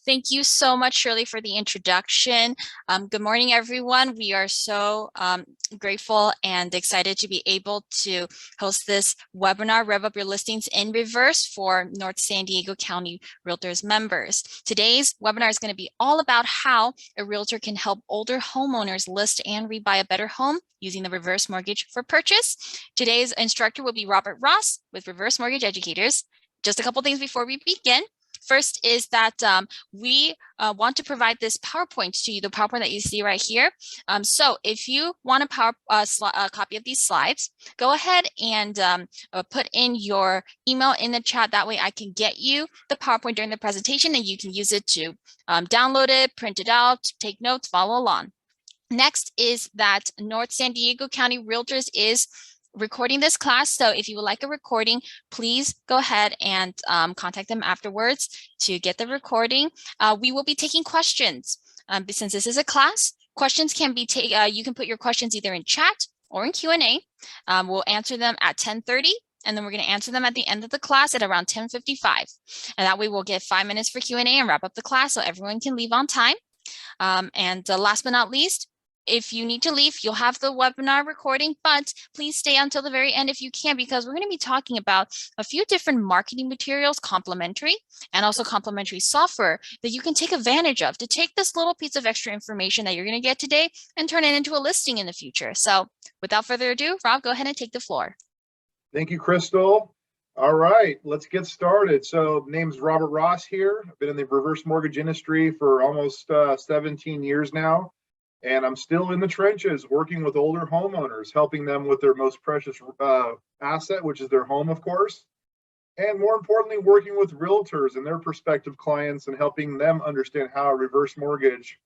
Thank you so much, Shirley, for the introduction. Good morning, everyone. We are so grateful and excited to be able to host this webinar, Rev Up Your Listings in Reverse, for North San Diego County Realtors members. Today's webinar is going to be all about how a realtor can help older homeowners list and rebuy a better home using the reverse mortgage for purchase. Today's instructor will be Robert Ross with Reverse Mortgage Educators. Just a couple things before we begin. First is that we want to provide this PowerPoint to you, the PowerPoint that you see right here. So if you want a copy of these slides, go ahead and put in your email in the chat. That way I can get you the PowerPoint during the presentation and you can use it to download it, print it out, take notes, follow along. Next is that North San Diego County Realtors is recording this class. So if you would like a recording, please go ahead and contact them afterwards to get the recording. We will be taking questions. Since this is a class, questions can be you can put your questions either in chat or in Q&A. We'll answer them at 10:30. And then we're going to answer them at the end of the class at around 10:55. And that way we'll get 5 minutes for Q&A and wrap up the class so everyone can leave on time. Last but not least, if you need to leave, you'll have the webinar recording, but please stay until the very end if you can, because we're going to be talking about a few different marketing materials, complimentary, and also complimentary software that you can take advantage of to take this little piece of extra information that you're going to get today and turn it into a listing in the future. So without further ado, Rob, go ahead and take the floor. Thank you, Crystal. All right, let's get started. So name's Robert Ross here. I've been in the reverse mortgage industry for almost 17 years now. And I'm still in the trenches working with older homeowners, helping them with their most precious asset, which is their home, of course. And more importantly, working with realtors and their prospective clients and helping them understand how a reverse mortgage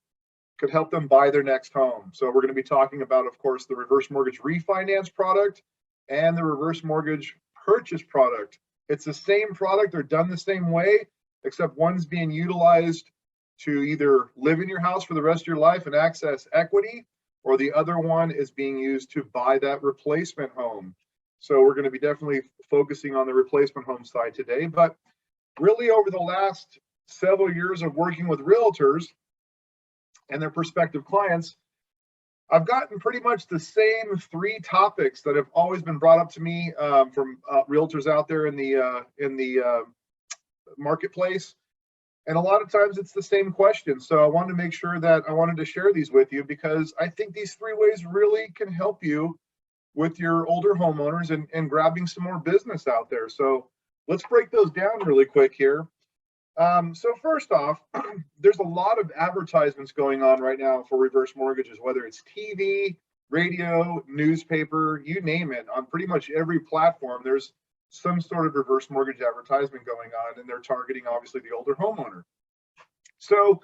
could help them buy their next home. So we're going to be talking about, of course, the reverse mortgage refinance product and the reverse mortgage purchase product. It's the same product. They're done the same way, except one's being utilized to either live in your house for the rest of your life and access equity, or the other one is being used to buy that replacement home. So we're going to be definitely focusing on the replacement home side today. But really over the last several years of working with realtors and their prospective clients, I've gotten pretty much the same 3 topics that have always been brought up to me from realtors out there in the marketplace. And a lot of times it's the same question. So I wanted to make sure that I wanted to share these with you because I think these 3 ways really can help you with your older homeowners and grabbing some more business out there. So let's break those down really quick here. So first off, there's a lot of advertisements going on right now for reverse mortgages, whether it's TV, radio, newspaper, you name it. On pretty much every platform, there's some sort of reverse mortgage advertisement going on, and they're targeting obviously the older homeowner. So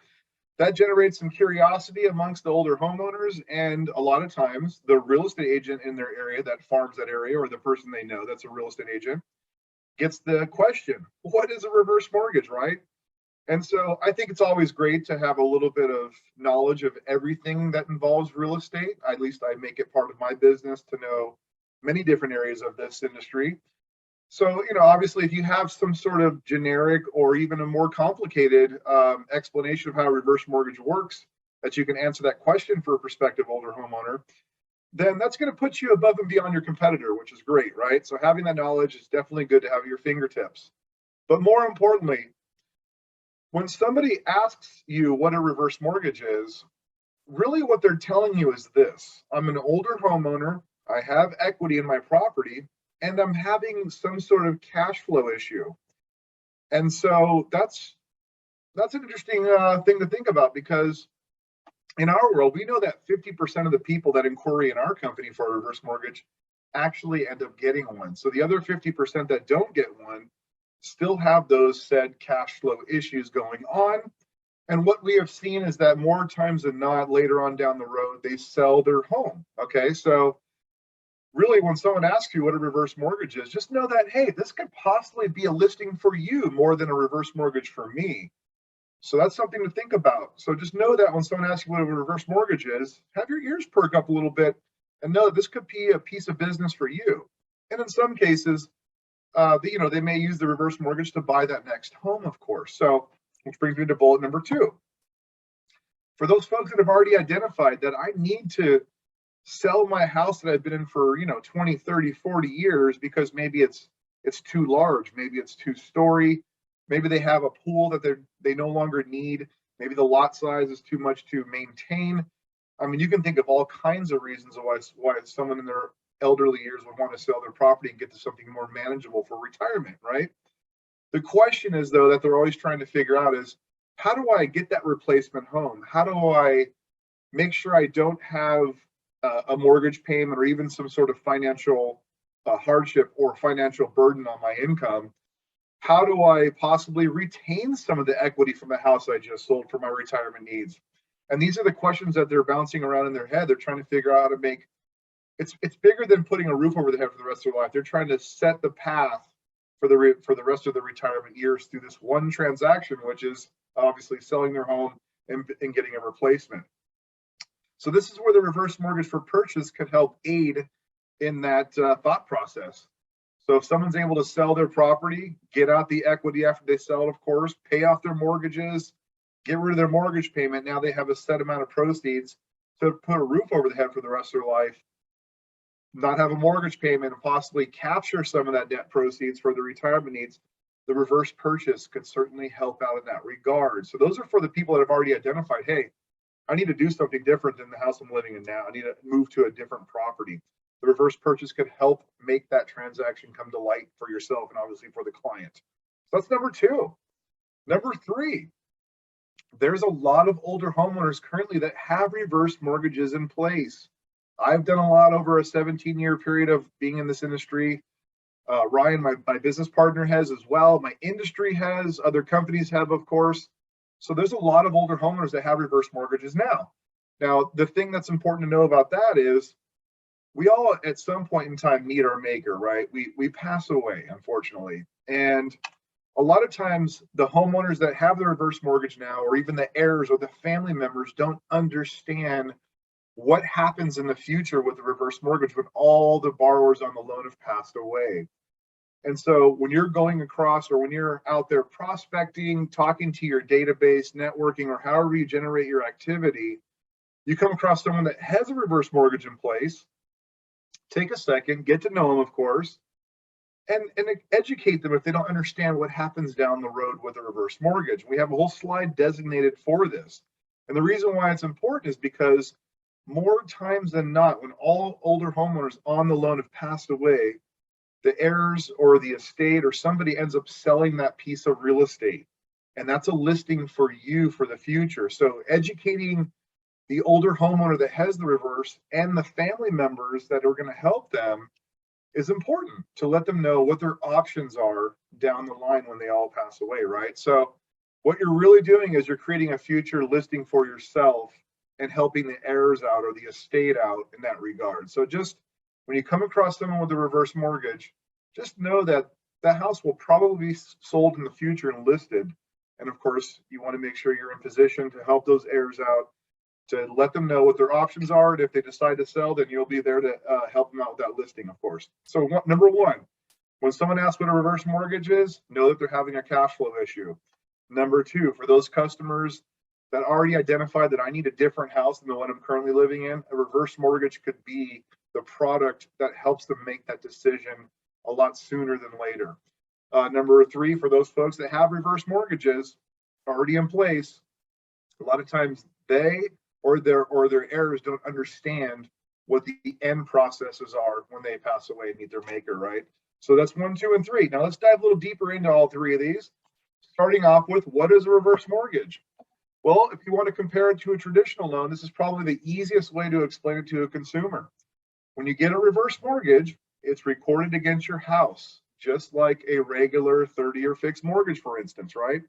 that generates some curiosity amongst the older homeowners, and a lot of times the real estate agent in their area that farms that area, or the person they know that's a real estate agent, gets the question, what is a reverse mortgage, right? And so I think it's always great to have a little bit of knowledge of everything that involves real estate. At least I make it part of my business to know many different areas of this industry. So, obviously, if you have some sort of generic or even a more complicated explanation of how a reverse mortgage works, that you can answer that question for a prospective older homeowner, then that's going to put you above and beyond your competitor, which is great, right? So having that knowledge is definitely good to have at your fingertips. But more importantly, when somebody asks you what a reverse mortgage is, really what they're telling you is this: I'm an older homeowner, I have equity in my property, and I'm having some sort of cash flow issue. And so that's an interesting thing to think about, because in our world, we know that 50% of the people that inquiry in our company for a reverse mortgage actually end up getting one. So the other 50% that don't get one still have those said cash flow issues going on. And what we have seen is that more times than not, later on down the road, they sell their home. Okay, so really, when someone asks you what a reverse mortgage is, just know that, hey, this could possibly be a listing for you more than a reverse mortgage for me. So that's something to think about. So just know that when someone asks you what a reverse mortgage is, have your ears perk up a little bit and know that this could be a piece of business for you. And in some cases, they may use the reverse mortgage to buy that next home, of course. So Which brings me to bullet number 2. For those folks that have already identified that I need to sell my house that I've been in for, 20, 30, 40 years because maybe it's too large, maybe it's 2-story, maybe they have a pool that they no longer need, maybe the lot size is too much to maintain. I mean, you can think of all kinds of reasons why someone in their elderly years would want to sell their property and get to something more manageable for retirement, right? The question is, though, that they're always trying to figure out is, how do I get that replacement home? How do I make sure I don't have a mortgage payment or even some sort of financial hardship or financial burden on my income? How do I possibly retain some of the equity from the house I just sold for my retirement needs? And these are the questions that they're bouncing around in their head. They're trying to figure out how to make it's bigger than putting a roof over the head for the rest of their life. They're trying to set the path for the rest of the retirement years through this one transaction, which is obviously selling their home and getting a replacement. So this is where the reverse mortgage for purchase could help aid in that thought process. So if someone's able to sell their property, get out the equity after they sell it, of course, pay off their mortgages, get rid of their mortgage payment, now they have a set amount of proceeds to put a roof over the head for the rest of their life, not have a mortgage payment, and possibly capture some of that net proceeds for the retirement needs. The reverse purchase could certainly help out in that regard. So those are for the people that have already identified, hey, I need to do something different than the house I'm living in now. I need to move to a different property. The reverse purchase could help make that transaction come to light for yourself and obviously for the client. So that's number 2. Number 3, there's a lot of older homeowners currently that have reverse mortgages in place. I've done a lot over a 17-year period of being in this industry. Ryan, my business partner, has as well. My industry has, other companies have, of course. So there's a lot of older homeowners that have reverse mortgages now. Now, the thing that's important to know about that is we all at some point in time meet our maker, right? We pass away, unfortunately. And a lot of times the homeowners that have the reverse mortgage now, or even the heirs or the family members, don't understand what happens in the future with the reverse mortgage when all the borrowers on the loan have passed away. And so when you're going across, or when you're out there prospecting, talking to your database, networking, or however you generate your activity, you come across someone that has a reverse mortgage in place. Take a second, get to know them, of course, and educate them if they don't understand what happens down the road with a reverse mortgage. We have a whole slide designated for this. And the reason why it's important is because more times than not, when all older homeowners on the loan have passed away, the heirs or the estate or somebody ends up selling that piece of real estate. And that's a listing for you for the future. So educating the older homeowner that has the reverse and the family members that are going to help them is important, to let them know what their options are down the line when they all pass away, right? So what you're really doing is you're creating a future listing for yourself and helping the heirs out or the estate out in that regard. So just when you come across someone with a reverse mortgage, just know that that house will probably be sold in the future and listed. And of course, you want to make sure you're in position to help those heirs out, to let them know what their options are. And if they decide to sell, then you'll be there to help them out with that listing, of course. So number 1, when someone asks what a reverse mortgage is, know that they're having a cash flow issue. Number 2, for those customers that already identified that I need a different house than the one I'm currently living in, a reverse mortgage could be the product that helps them make that decision a lot sooner than later. Number 3, for those folks that have reverse mortgages already in place, a lot of times they or their heirs don't understand what the end processes are when they pass away and meet their maker, right? So that's 1, 2, and 3. Now let's dive a little deeper into all 3 of these. Starting off with, what is a reverse mortgage? Well, if you want to compare it to a traditional loan, this is probably the easiest way to explain it to a consumer. When you get a reverse mortgage, it's recorded against your house, just like a regular 30-year fixed mortgage, for instance, right?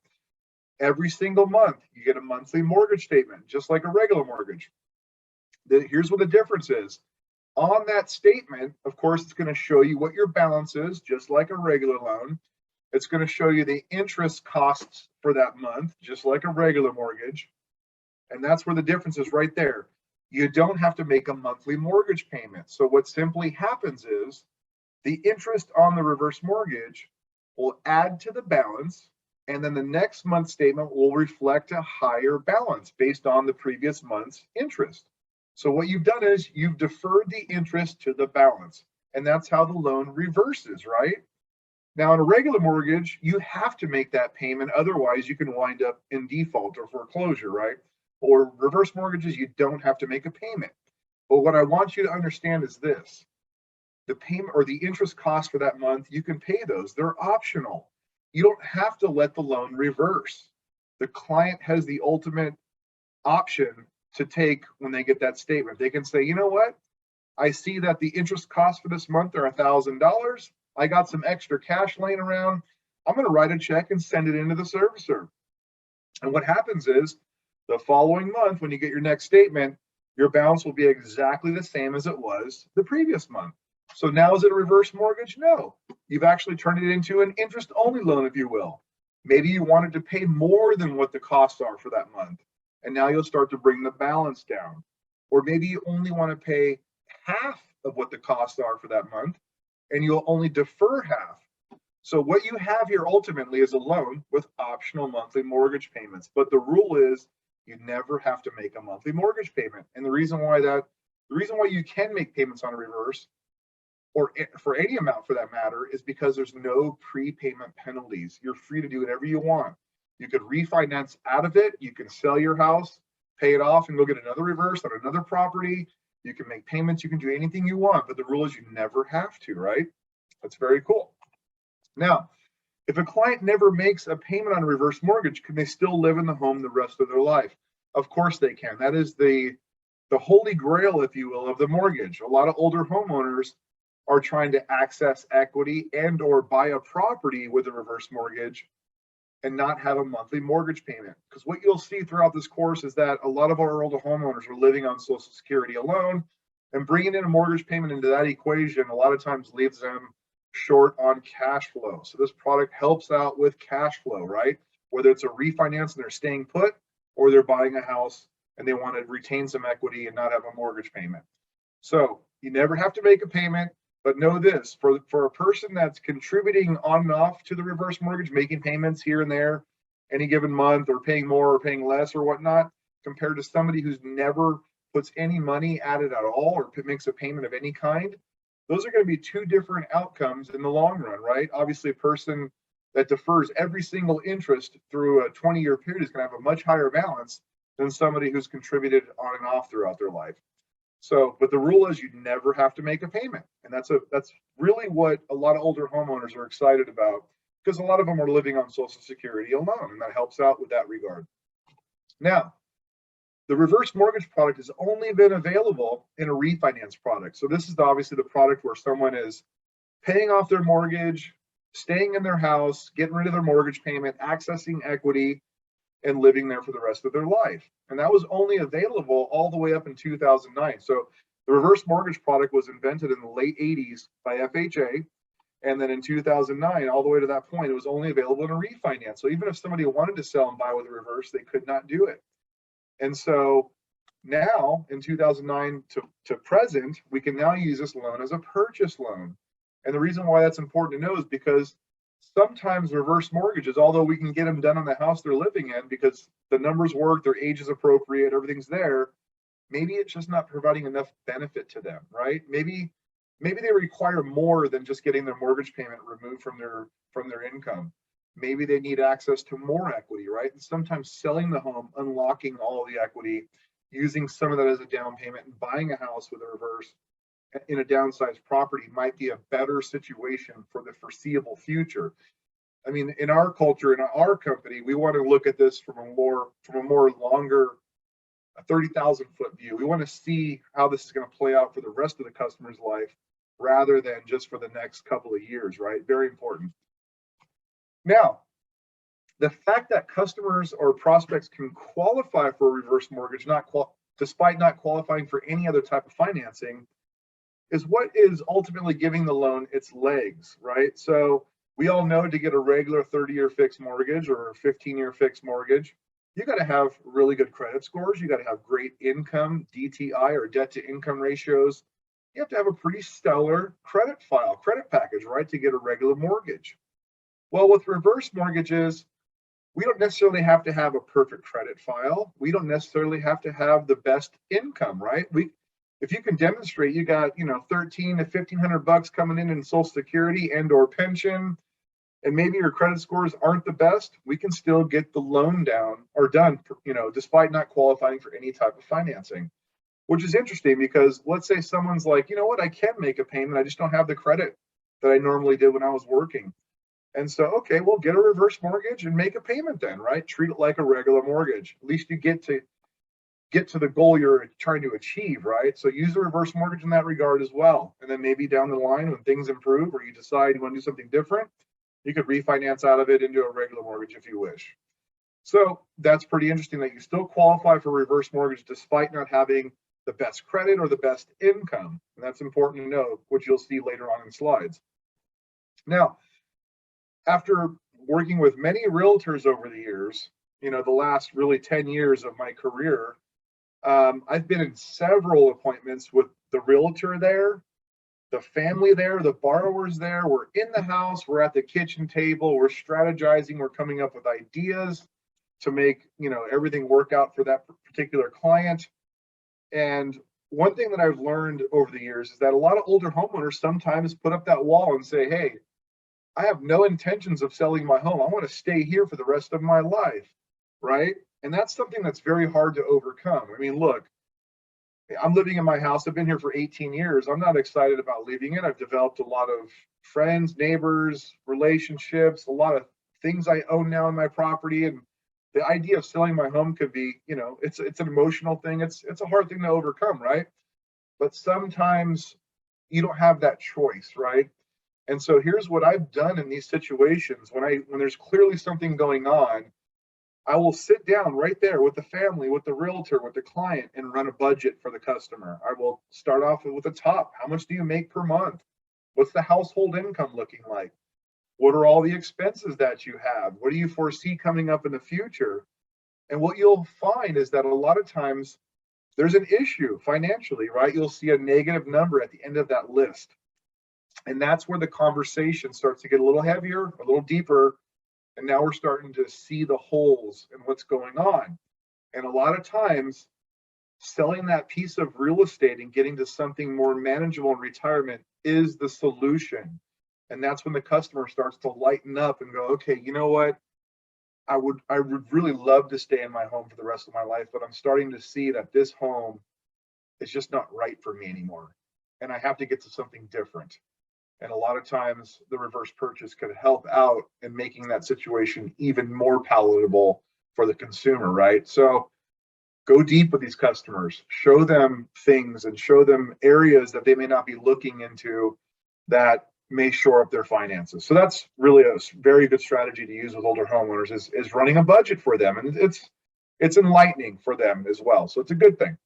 Every single month, you get a monthly mortgage statement, just like a regular mortgage. Here's what the difference is. On that statement, of course, it's going to show you what your balance is, just like a regular loan. It's going to show you the interest costs for that month, just like a regular mortgage. And that's where the difference is, right there. You don't have to make a monthly mortgage payment. So what simply happens is the interest on the reverse mortgage will add to the balance, And then the next month's statement will reflect a higher balance based on the previous month's interest. So what you've done is you've deferred the interest to the balance, and that's how the loan reverses, right? Now, in a regular mortgage, you have to make that payment. Otherwise, you can wind up in default or foreclosure, right? Or reverse mortgages, you don't have to make a payment. But what I want you to understand is this: the payment or the interest cost for that month, you can pay those. They're optional. You don't have to let the loan reverse. The client has the ultimate option to take when they get that statement. They can say, you know what? I see that the interest costs for this month are $1,000. I got some extra cash laying around. I'm going to write a check and send it into the servicer. And what happens is the following month, when you get your next statement, your balance will be exactly the same as it was the previous month. So now is it a reverse mortgage? No. You've actually turned it into an interest-only loan, if you will. Maybe you wanted to pay more than what the costs are for that month, and now you'll start to bring the balance down. Or maybe you only want to pay half of what the costs are for that month, and you'll only defer half. So what you have here ultimately is a loan with optional monthly mortgage payments. But the rule is you never have to make a monthly mortgage payment. And the reason why you can make payments on a reverse, or for any amount for that matter, is because there's no prepayment penalties. You're free to do whatever you want. You could refinance out of it. You can sell your house, pay it off, and go get another reverse on another property. You can make payments. You can do anything you want, but the rule is you never have to, right? That's very cool. Now, if a client never makes a payment on a reverse mortgage, can they still live in the home the rest of their life? Of course they can. That is the holy grail, if you will, of the mortgage. A lot of older homeowners are trying to access equity and or buy a property with a reverse mortgage and not have a monthly mortgage payment. Because what you'll see throughout this course is that a lot of our older homeowners are living on Social Security alone, and bringing in a mortgage payment into that equation a lot of times leaves them short on cash flow. So this product helps out with cash flow, right? Whether it's a refinance and they're staying put, or they're buying a house and they want to retain some equity and not have a mortgage payment. So you never have to make a payment. But know this, for a person that's contributing on and off to the reverse mortgage, making payments here and there any given month, or paying more or paying less or whatnot, compared to somebody who's never puts any money at it at all or makes a payment of any kind, those are going to be two different outcomes in the long run, right? Obviously, a person that defers every single interest through a 20-year period is going to have a much higher balance than somebody who's contributed on and off throughout their life. So, but the rule is you never have to make a payment. And that's really what a lot of older homeowners are excited about, because a lot of them are living on Social Security alone, and that helps out with that regard. Now, the reverse mortgage product has only been available in a refinance product. So this is obviously the product where someone is paying off their mortgage, staying in their house, getting rid of their mortgage payment, accessing equity, and living there for the rest of their life. And that was only available all the way up in 2009. So the reverse mortgage product was invented in the late 80s by FHA. And then in 2009, all the way to that point, it was only available in a refinance. So even if somebody wanted to sell and buy with a reverse, they could not do it. And so now in 2009 to present, we can now use this loan as a purchase loan. And the reason why that's important to know is because sometimes reverse mortgages, although we can get them done on the house they're living in because the numbers work, their age is appropriate, everything's there, maybe it's just not providing enough benefit to them, right? Maybe they require more than just getting their mortgage payment removed from their income. Maybe they need access to more equity, right? And sometimes selling the home, unlocking all the equity, using some of that as a down payment, and buying a house with a reverse in a downsized property might be a better situation for the foreseeable future. I mean, in our culture, in our company, we want to look at this from a more longer, a 30,000 foot view. We want to see how this is going to play out for the rest of the customer's life rather than just for the next couple of years, right? Very important. Now, the fact that customers or prospects can qualify for a reverse mortgage, despite not qualifying for any other type of financing, is what is ultimately giving the loan its legs, right? So we all know to get a regular 30-year fixed mortgage or a 15-year fixed mortgage, you got to have really good credit scores. You got to have great income, DTI or debt to income ratios. You have to have a pretty stellar credit package, right, to get a regular mortgage. Well, with reverse mortgages, We don't necessarily have to have a perfect credit file. We don't necessarily have to have the best income, right? If you can demonstrate you got, $1,300 to $1,500 coming in Social Security and or pension, and maybe your credit scores aren't the best, we can still get the loan down or done, despite not qualifying for any type of financing, which is interesting because let's say someone's like, you know what, I can make a payment. I just don't have the credit that I normally did when I was working. And so, okay, well, get a reverse mortgage and make a payment then, right? Treat it like a regular mortgage. At least you get to the goal you're trying to achieve, right? So use a reverse mortgage in that regard as well. And then maybe down the line when things improve or you decide you want to do something different, you could refinance out of it into a regular mortgage if you wish. So that's pretty interesting that you still qualify for reverse mortgage despite not having the best credit or the best income. And that's important to know, which you'll see later on in slides. Now, after working with many realtors over the years, the last really 10 years of my career, I've been in several appointments with the realtor there, the family there, the borrowers there. We're in the house, we're at the kitchen table, we're strategizing, we're coming up with ideas to make, everything work out for that particular client. And one thing that I've learned over the years is that a lot of older homeowners sometimes put up that wall and say, hey, I have no intentions of selling my home. I want to stay here for the rest of my life, right? And that's something that's very hard to overcome. I mean, look, I'm living in my house. I've been here for 18 years. I'm not excited about leaving it. I've developed a lot of friends, neighbors, relationships, a lot of things I own now in my property. And the idea of selling my home could be, it's an emotional thing. It's a hard thing to overcome, right? But sometimes you don't have that choice, right? And so here's what I've done in these situations. When there's clearly something going on, I will sit down right there with the family, with the realtor, with the client, and run a budget for the customer. I will start off with the top. How much do you make per month? What's the household income looking like? What are all the expenses that you have? What do you foresee coming up in the future? And what you'll find is that a lot of times there's an issue financially, right? You'll see a negative number at the end of that list. And that's where the conversation starts to get a little heavier, a little deeper. And now we're starting to see the holes in what's going on. And a lot of times, selling that piece of real estate and getting to something more manageable in retirement is the solution. And that's when the customer starts to lighten up and go, okay, you know what? I would really love to stay in my home for the rest of my life, but I'm starting to see that this home is just not right for me anymore. And I have to get to something different. And a lot of times the reverse purchase could help out in making that situation even more palatable for the consumer, right? So go deep with these customers, show them things and show them areas that they may not be looking into that may shore up their finances. So that's really a very good strategy to use with older homeowners is running a budget for them. And it's enlightening for them as well. So it's a good thing.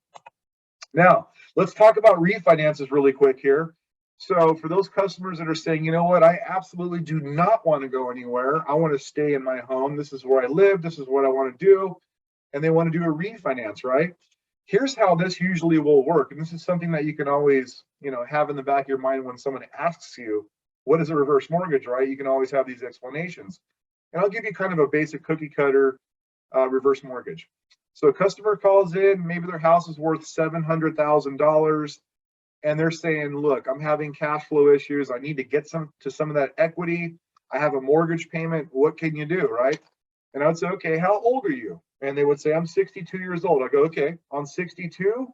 Now, let's talk about refinances really quick here. So for those customers that are saying, you know what, I absolutely do not want to go anywhere. I want to stay in my home. This is where I live. This is what I want to do. And they want to do a refinance, right? Here's how this usually will work. And this is something that you can always, have in the back of your mind when someone asks you, what is a reverse mortgage, right? You can always have these explanations. And I'll give you kind of a basic cookie cutter reverse mortgage. So a customer calls in, maybe their house is worth $700,000. And they're saying, look, I'm having cash flow issues. I need to get some of that equity. I have a mortgage payment. What can you do, right? And I would say, okay, how old are you? And they would say, I'm 62 years old. I go, okay, on 62,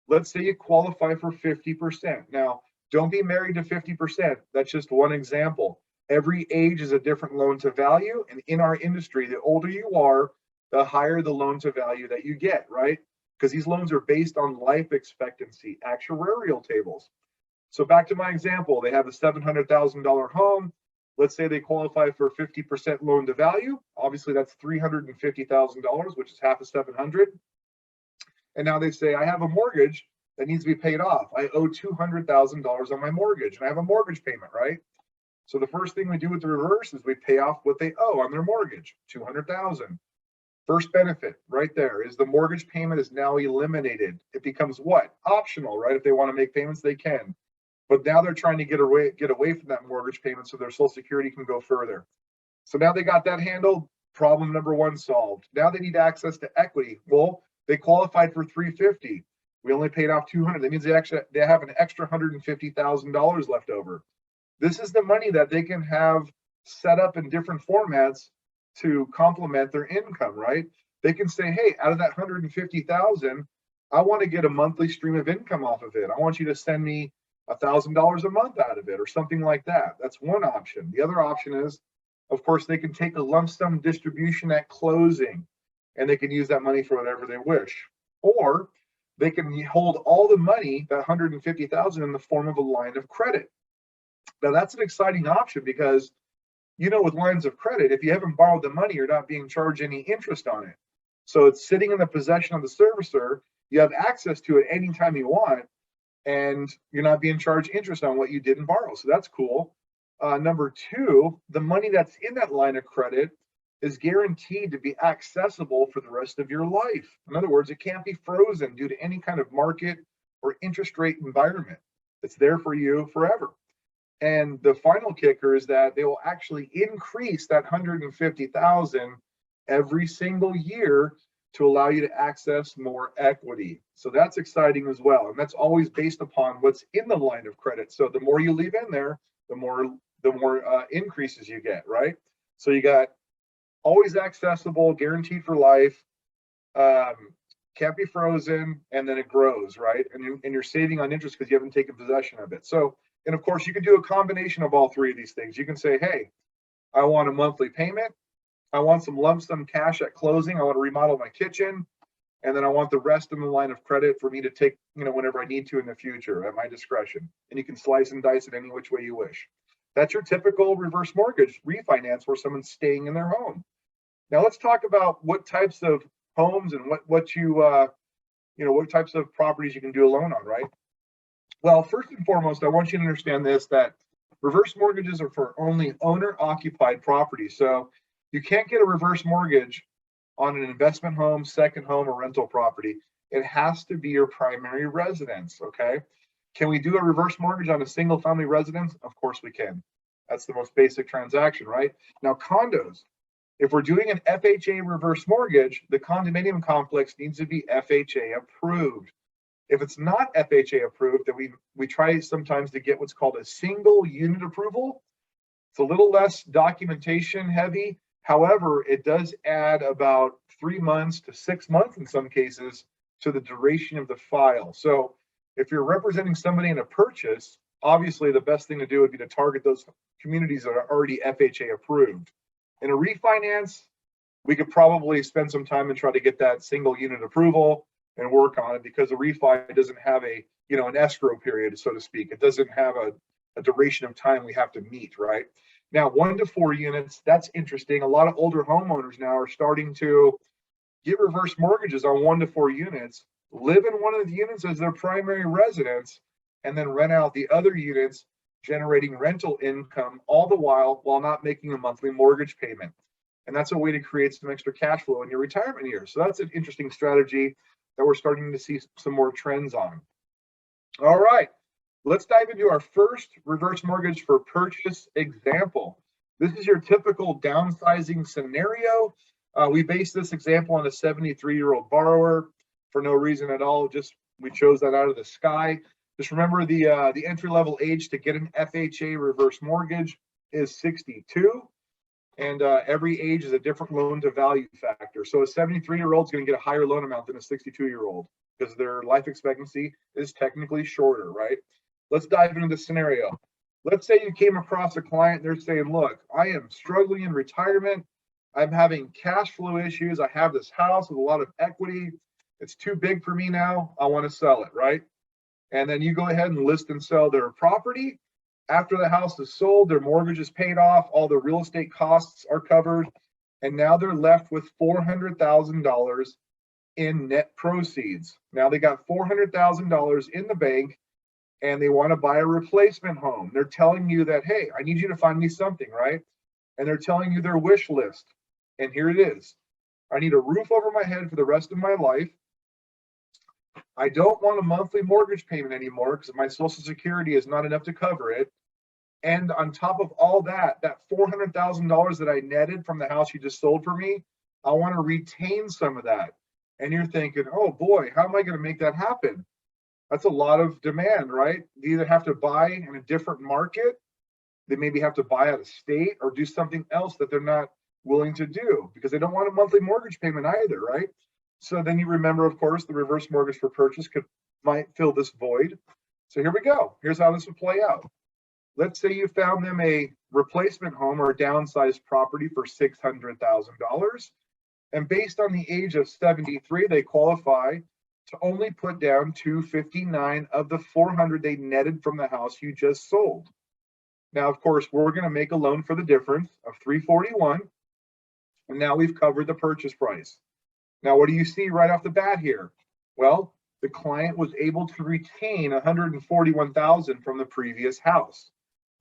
let's say you qualify for 50%. Now, don't be married to 50%. That's just one example. Every age is a different loan to value. And in our industry, the older you are, the higher the loan to value that you get, right? Because these loans are based on life expectancy, actuarial tables. So back to my example, they have a $700,000 home. Let's say they qualify for 50% loan to value. Obviously, that's $350,000, which is half of 700. And now they say, I have a mortgage that needs to be paid off. I owe $200,000 on my mortgage, and I have a mortgage payment, right? So the first thing we do with the reverse is we pay off what they owe on their mortgage, $200,000. First benefit right there is the mortgage payment is now eliminated. It becomes what? Optional, right? If they want to make payments, they can. But now they're trying to get away from that mortgage payment so their Social Security can go further. So now they got that handled. Problem number one solved. Now they need access to equity. Well, they qualified for 350. We only paid off 200. That means they have an extra $150,000 left over. This is the money that they can have set up in different formats to complement their income, right? They can say, hey, out of that 150,000, I want to get a monthly stream of income off of it. I want you to send me $1,000 a month out of it or something like that. That's one option. The other option is, of course, they can take a lump sum distribution at closing and they can use that money for whatever they wish. Or they can hold all the money, that 150,000, in the form of a line of credit. Now that's an exciting option because, with lines of credit, if you haven't borrowed the money, you're not being charged any interest on it. So it's sitting in the possession of the servicer. You have access to it anytime you want, and you're not being charged interest on what you didn't borrow. So that's cool. Number two, the money that's in that line of credit is guaranteed to be accessible for the rest of your life. In other words, it can't be frozen due to any kind of market or interest rate environment. It's there for you forever. And the final kicker is that they will actually increase that 150,000 every single year to allow you to access more equity. So that's exciting as well. And that's always based upon what's in the line of credit. So the more you leave in there, the more increases you get, right? So you got always accessible, guaranteed for life, can't be frozen, and then it grows, right? And you're saving on interest because you haven't taken possession of it. So, and of course, you can do a combination of all three of these things. You can say, hey, I want a monthly payment. I want some lump sum cash at closing. I want to remodel my kitchen. And then I want the rest of the line of credit for me to take, whenever I need to in the future at my discretion. And you can slice and dice it any which way you wish. That's your typical reverse mortgage refinance where someone's staying in their home. Now let's talk about what types of homes and what types of properties you can do a loan on, right? Well, first and foremost, I want you to understand this, that reverse mortgages are for only owner-occupied properties. So you can't get a reverse mortgage on an investment home, second home, or rental property. It has to be your primary residence, okay? Can we do a reverse mortgage on a single family residence? Of course we can. That's the most basic transaction, right? Now, condos. If we're doing an FHA reverse mortgage, the condominium complex needs to be FHA approved. If it's not FHA approved, then we try sometimes to get what's called a single unit approval. It's a little less documentation heavy. However, it does add about 3 months to 6 months in some cases to the duration of the file. So if you're representing somebody in a purchase, obviously the best thing to do would be to target those communities that are already FHA approved. In a refinance, we could probably spend some time and try to get that single unit approval and work on it because a refi doesn't have an escrow period, so to speak. It doesn't have a duration of time we have to meet, right? Now, 1 to 4 units, that's interesting. A lot of older homeowners now are starting to get reverse mortgages on 1 to 4 units, live in one of the units as their primary residence, and then rent out the other units, generating rental income all the while not making a monthly mortgage payment. And that's a way to create some extra cash flow in your retirement years. So that's an interesting strategy that we're starting to see some more trends on. All right, let's dive into our first reverse mortgage for purchase example. This is your typical downsizing scenario. We based this example on a 73-year-old borrower for no reason at all. Just we chose that out of the sky. Just remember the entry-level age to get an FHA reverse mortgage is 62. And every age is a different loan to value factor. So a 73-year-old is going to get a higher loan amount than a 62-year-old because their life expectancy is technically shorter, right? Let's dive into the scenario. Let's say you came across a client, they're saying, look, I am struggling in retirement. I'm having cash flow issues. I have this house with a lot of equity. It's too big for me now. I want to sell it, right? And then you go ahead and list and sell their property. After the house is sold, their mortgage is paid off, all the real estate costs are covered, and now they're left with $400,000 in net proceeds. Now they got $400,000 in the bank, and they want to buy a replacement home. They're telling you that, hey, I need you to find me something, right? And they're telling you their wish list. And here it is. I need a roof over my head for the rest of my life. I don't want a monthly mortgage payment anymore because my Social Security is not enough to cover it. And on top of all that, that $400,000 that I netted from the house you just sold for me, I want to retain some of that. And you're thinking, oh boy, how am I going to make that happen? That's a lot of demand, right? They either have to buy in a different market, they maybe have to buy out of state, or do something else that they're not willing to do because they don't want a monthly mortgage payment either, right? So then you remember, of course, the reverse mortgage for purchase might fill this void. So here we go. Here's how this would play out. Let's say you found them a replacement home or a downsized property for $600,000. And based on the age of 73, they qualify to only put down $259 of the $400 they netted from the house you just sold. Now, of course, we're going to make a loan for the difference of $341. And now we've covered the purchase price. Now, what do you see right off the bat here? Well, the client was able to retain $141,000 from the previous house,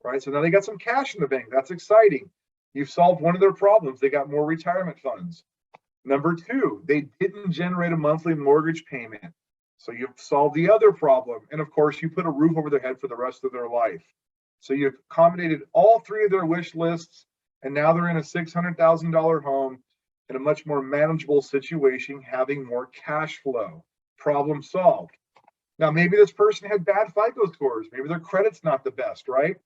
right? So now they got some cash in the bank. That's exciting. You've solved one of their problems. They got more retirement funds. Number two, they didn't generate a monthly mortgage payment. So you've solved the other problem. And of course, you put a roof over their head for the rest of their life. So you've accommodated all three of their wish lists, and now they're in a $600,000 home in a much more manageable situation, having more cash flow. Problem solved. Now, maybe this person had bad FICO scores. Maybe their credit's not the best, right?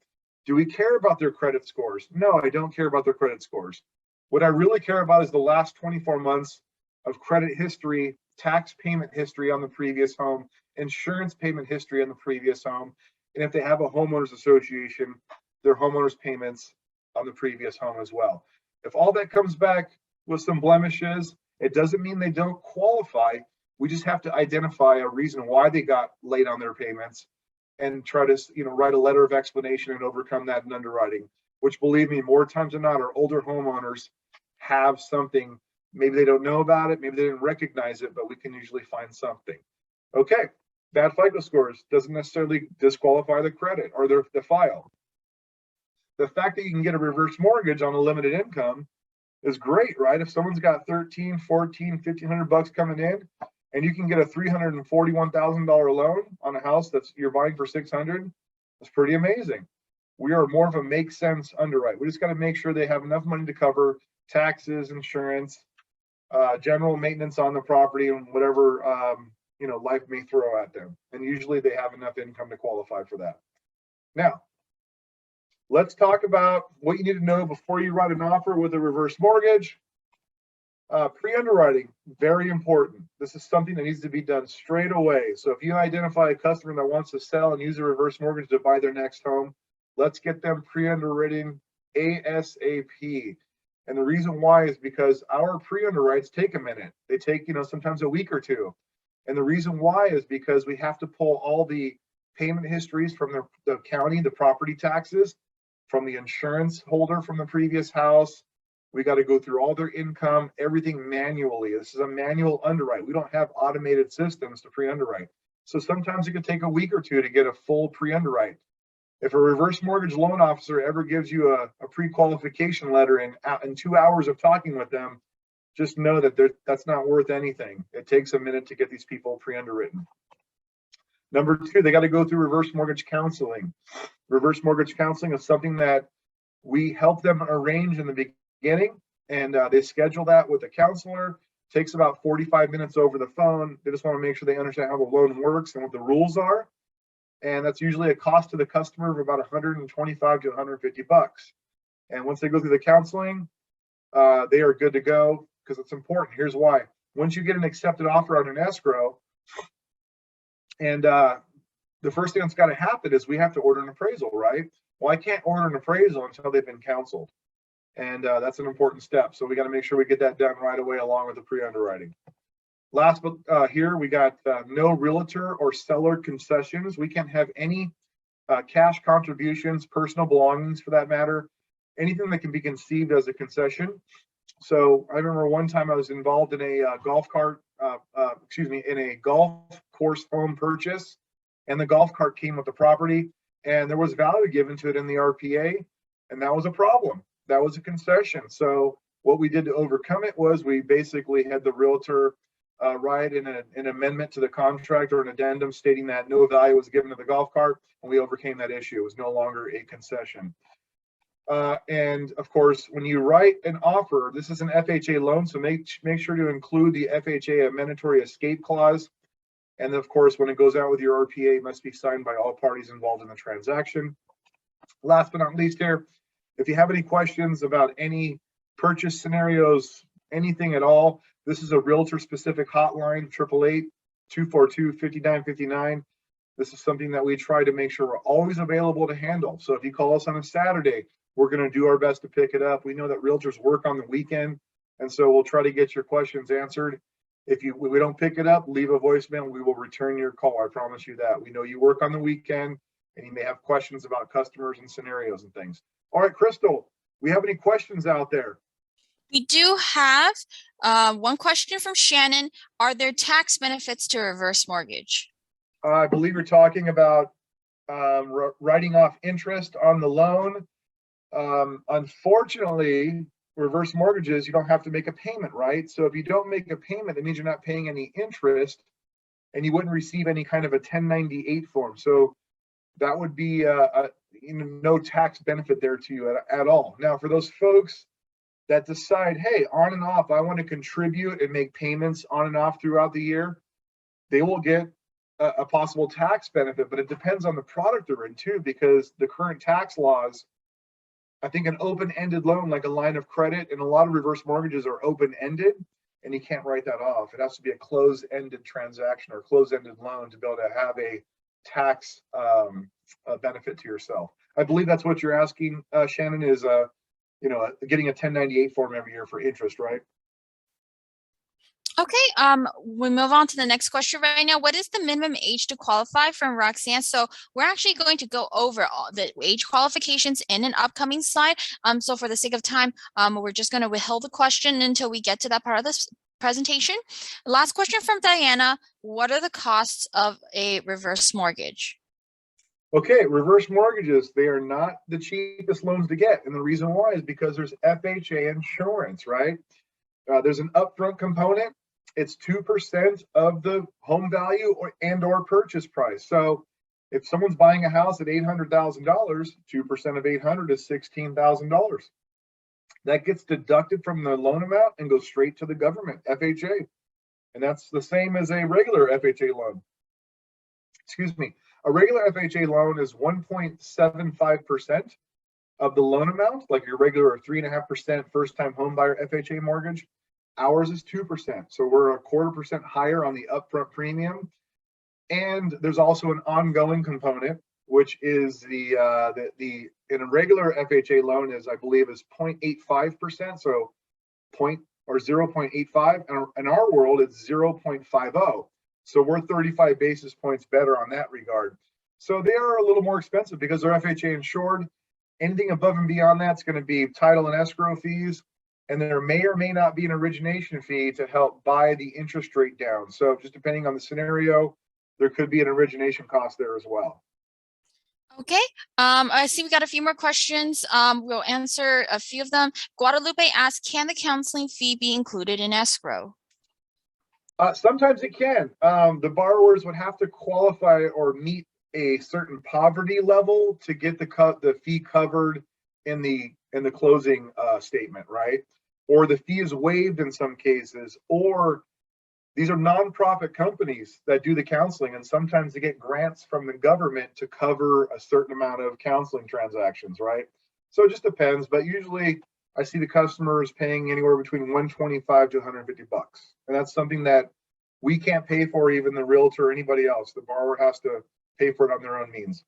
Do we care about their credit scores? No, I don't care about their credit scores. What I really care about is the last 24 months of credit history, tax payment history on the previous home, insurance payment history on the previous home, and if they have a homeowners association, their homeowners payments on the previous home as well. If all that comes back with some blemishes, it doesn't mean they don't qualify. We just have to identify a reason why they got late on their payments and try to, write a letter of explanation and overcome that in underwriting, which, believe me, more times than not, our older homeowners have something. Maybe they don't know about it, maybe they didn't recognize it, but we can usually find something. Okay, bad FICO scores doesn't necessarily disqualify the credit or the file. The fact that you can get a reverse mortgage on a limited income is great, right? If someone's got 13, 14, 1,500 bucks coming in, and you can get a $341,000 loan on a house that's you're buying for 600, that's pretty amazing. We are more of a make sense underwrite. We just got to make sure they have enough money to cover taxes, insurance, general maintenance on the property, and whatever life may throw at them. And usually they have enough income to qualify for that. Now, let's talk about what you need to know before you write an offer with a reverse mortgage. Pre-underwriting, very important. This is something that needs to be done straight away. So if you identify a customer that wants to sell and use a reverse mortgage to buy their next home, let's get them pre-underwritten ASAP. And the reason why is because our pre-underwrites take a minute. They take, sometimes a week or two. And the reason why is because we have to pull all the payment histories from the county, the property taxes, from the insurance holder from the previous house. We got to go through all their income, everything manually. This is a manual underwrite. We don't have automated systems to pre-underwrite. So sometimes it could take a week or two to get a full pre-underwrite. If a reverse mortgage loan officer ever gives you a pre-qualification letter in 2 hours of talking with them, just know that that's not worth anything. It takes a minute to get these people pre-underwritten. Number two, they got to go through reverse mortgage counseling. Reverse mortgage counseling is something that we help them arrange in the beginning, and they schedule that with a counselor. It takes about 45 minutes over the phone. They just want to make sure they understand how the loan works and what the rules are. And that's usually a cost to the customer of about 125 to 150 bucks. And once they go through the counseling, they are good to go, because it's important. Here's why. Once you get an accepted offer on an escrow, and the first thing that's got to happen is we have to order an appraisal, right? Well, I can't order an appraisal until they've been counseled. And that's an important step. So we got to make sure we get that done right away along with the pre-underwriting. Last, but here we got no realtor or seller concessions. We can't have any cash contributions, personal belongings for that matter, anything that can be conceived as a concession. So I remember one time I was involved in a in a golf course home purchase, and the golf cart came with the property, and there was value given to it in the RPA, and that was a problem. That was a concession. So what we did to overcome it was we basically had the realtor write in an amendment to the contract or an addendum stating that no value was given to the golf cart, and we overcame that issue. It was no longer a concession. And of course, when you write an offer, this is an FHA loan, so make sure to include the FHA mandatory escape clause. And of course, when it goes out with your RPA, it must be signed by all parties involved in the transaction. Last but not least here, if you have any questions about any purchase scenarios, anything at all, this is a realtor specific hotline, 888-242-5959. This is something that we try to make sure we're always available to handle. So if you call us on a Saturday, we're going to do our best to pick it up. We know that realtors work on the weekend, and so we'll try to get your questions answered. If we don't pick it up, leave a voicemail. We will return your call. I promise you that. We know you work on the weekend, and you may have questions about customers and scenarios and things. All right, Crystal, we have any questions out there? We do have one question from Shannon. Are there tax benefits to reverse mortgage? I believe you're talking about writing off interest on the loan. Unfortunately, reverse mortgages, you don't have to make a payment, right? So if you don't make a payment, that means you're not paying any interest, and you wouldn't receive any kind of a 1098 form. So that would be no tax benefit there to you at all. Now, for those folks that decide, hey, on and off, I want to contribute and make payments on and off throughout the year, they will get a possible tax benefit, but it depends on the product they're in too, because the current tax laws, I think an open-ended loan like a line of credit, and a lot of reverse mortgages are open-ended, and you can't write that off. It has to be a closed-ended transaction or closed-ended loan to be able to have a tax benefit to yourself. I believe that's what you're asking, Shannon, is getting a 1098 form every year for interest, right? Okay, we move on to the next question right now. What is the minimum age to qualify from Roxanne? So we're actually going to go over all the age qualifications in an upcoming slide. So for the sake of time, we're just going to withhold the question until we get to that part of this presentation. Last question from Diana. What are the costs of a reverse mortgage? Okay, reverse mortgages, they are not the cheapest loans to get. And the reason why is because there's FHA insurance, right? There's an upfront component. It's 2% of the home value or purchase price. So if someone's buying a house at $800,000, 2% of 800 is $16,000. That gets deducted from the loan amount and goes straight to the government, FHA. And that's the same as a regular FHA loan. Excuse me. A regular FHA loan is 1.75% of the loan amount, like your regular 3.5% first-time home buyer FHA mortgage. Ours is 2%, so we're 0.25% higher on the upfront premium. And there's also an ongoing component, which is in a regular FHA loan is, I believe, is 0.85%, so 0.85. And in our world, it's 0.50. So we're 35 basis points better on that regard. So they are a little more expensive because they're FHA insured. Anything above and beyond that's going to be title and escrow fees. And there may or may not be an origination fee to help buy the interest rate down. So just depending on the scenario, there could be an origination cost there as well. Okay, I see we got a few more questions. We'll answer a few of them. Guadalupe asked, can the counseling fee be included in escrow? Sometimes it can. The borrowers would have to qualify or meet a certain poverty level to get the fee covered in the closing statement, right? Or the fee is waived in some cases, or these are nonprofit companies that do the counseling, and sometimes they get grants from the government to cover a certain amount of counseling transactions, right? So it just depends, but usually I see the customers paying anywhere between $125 to $150, and that's something that we can't pay for, even the realtor or anybody else. The borrower has to pay for it on their own means.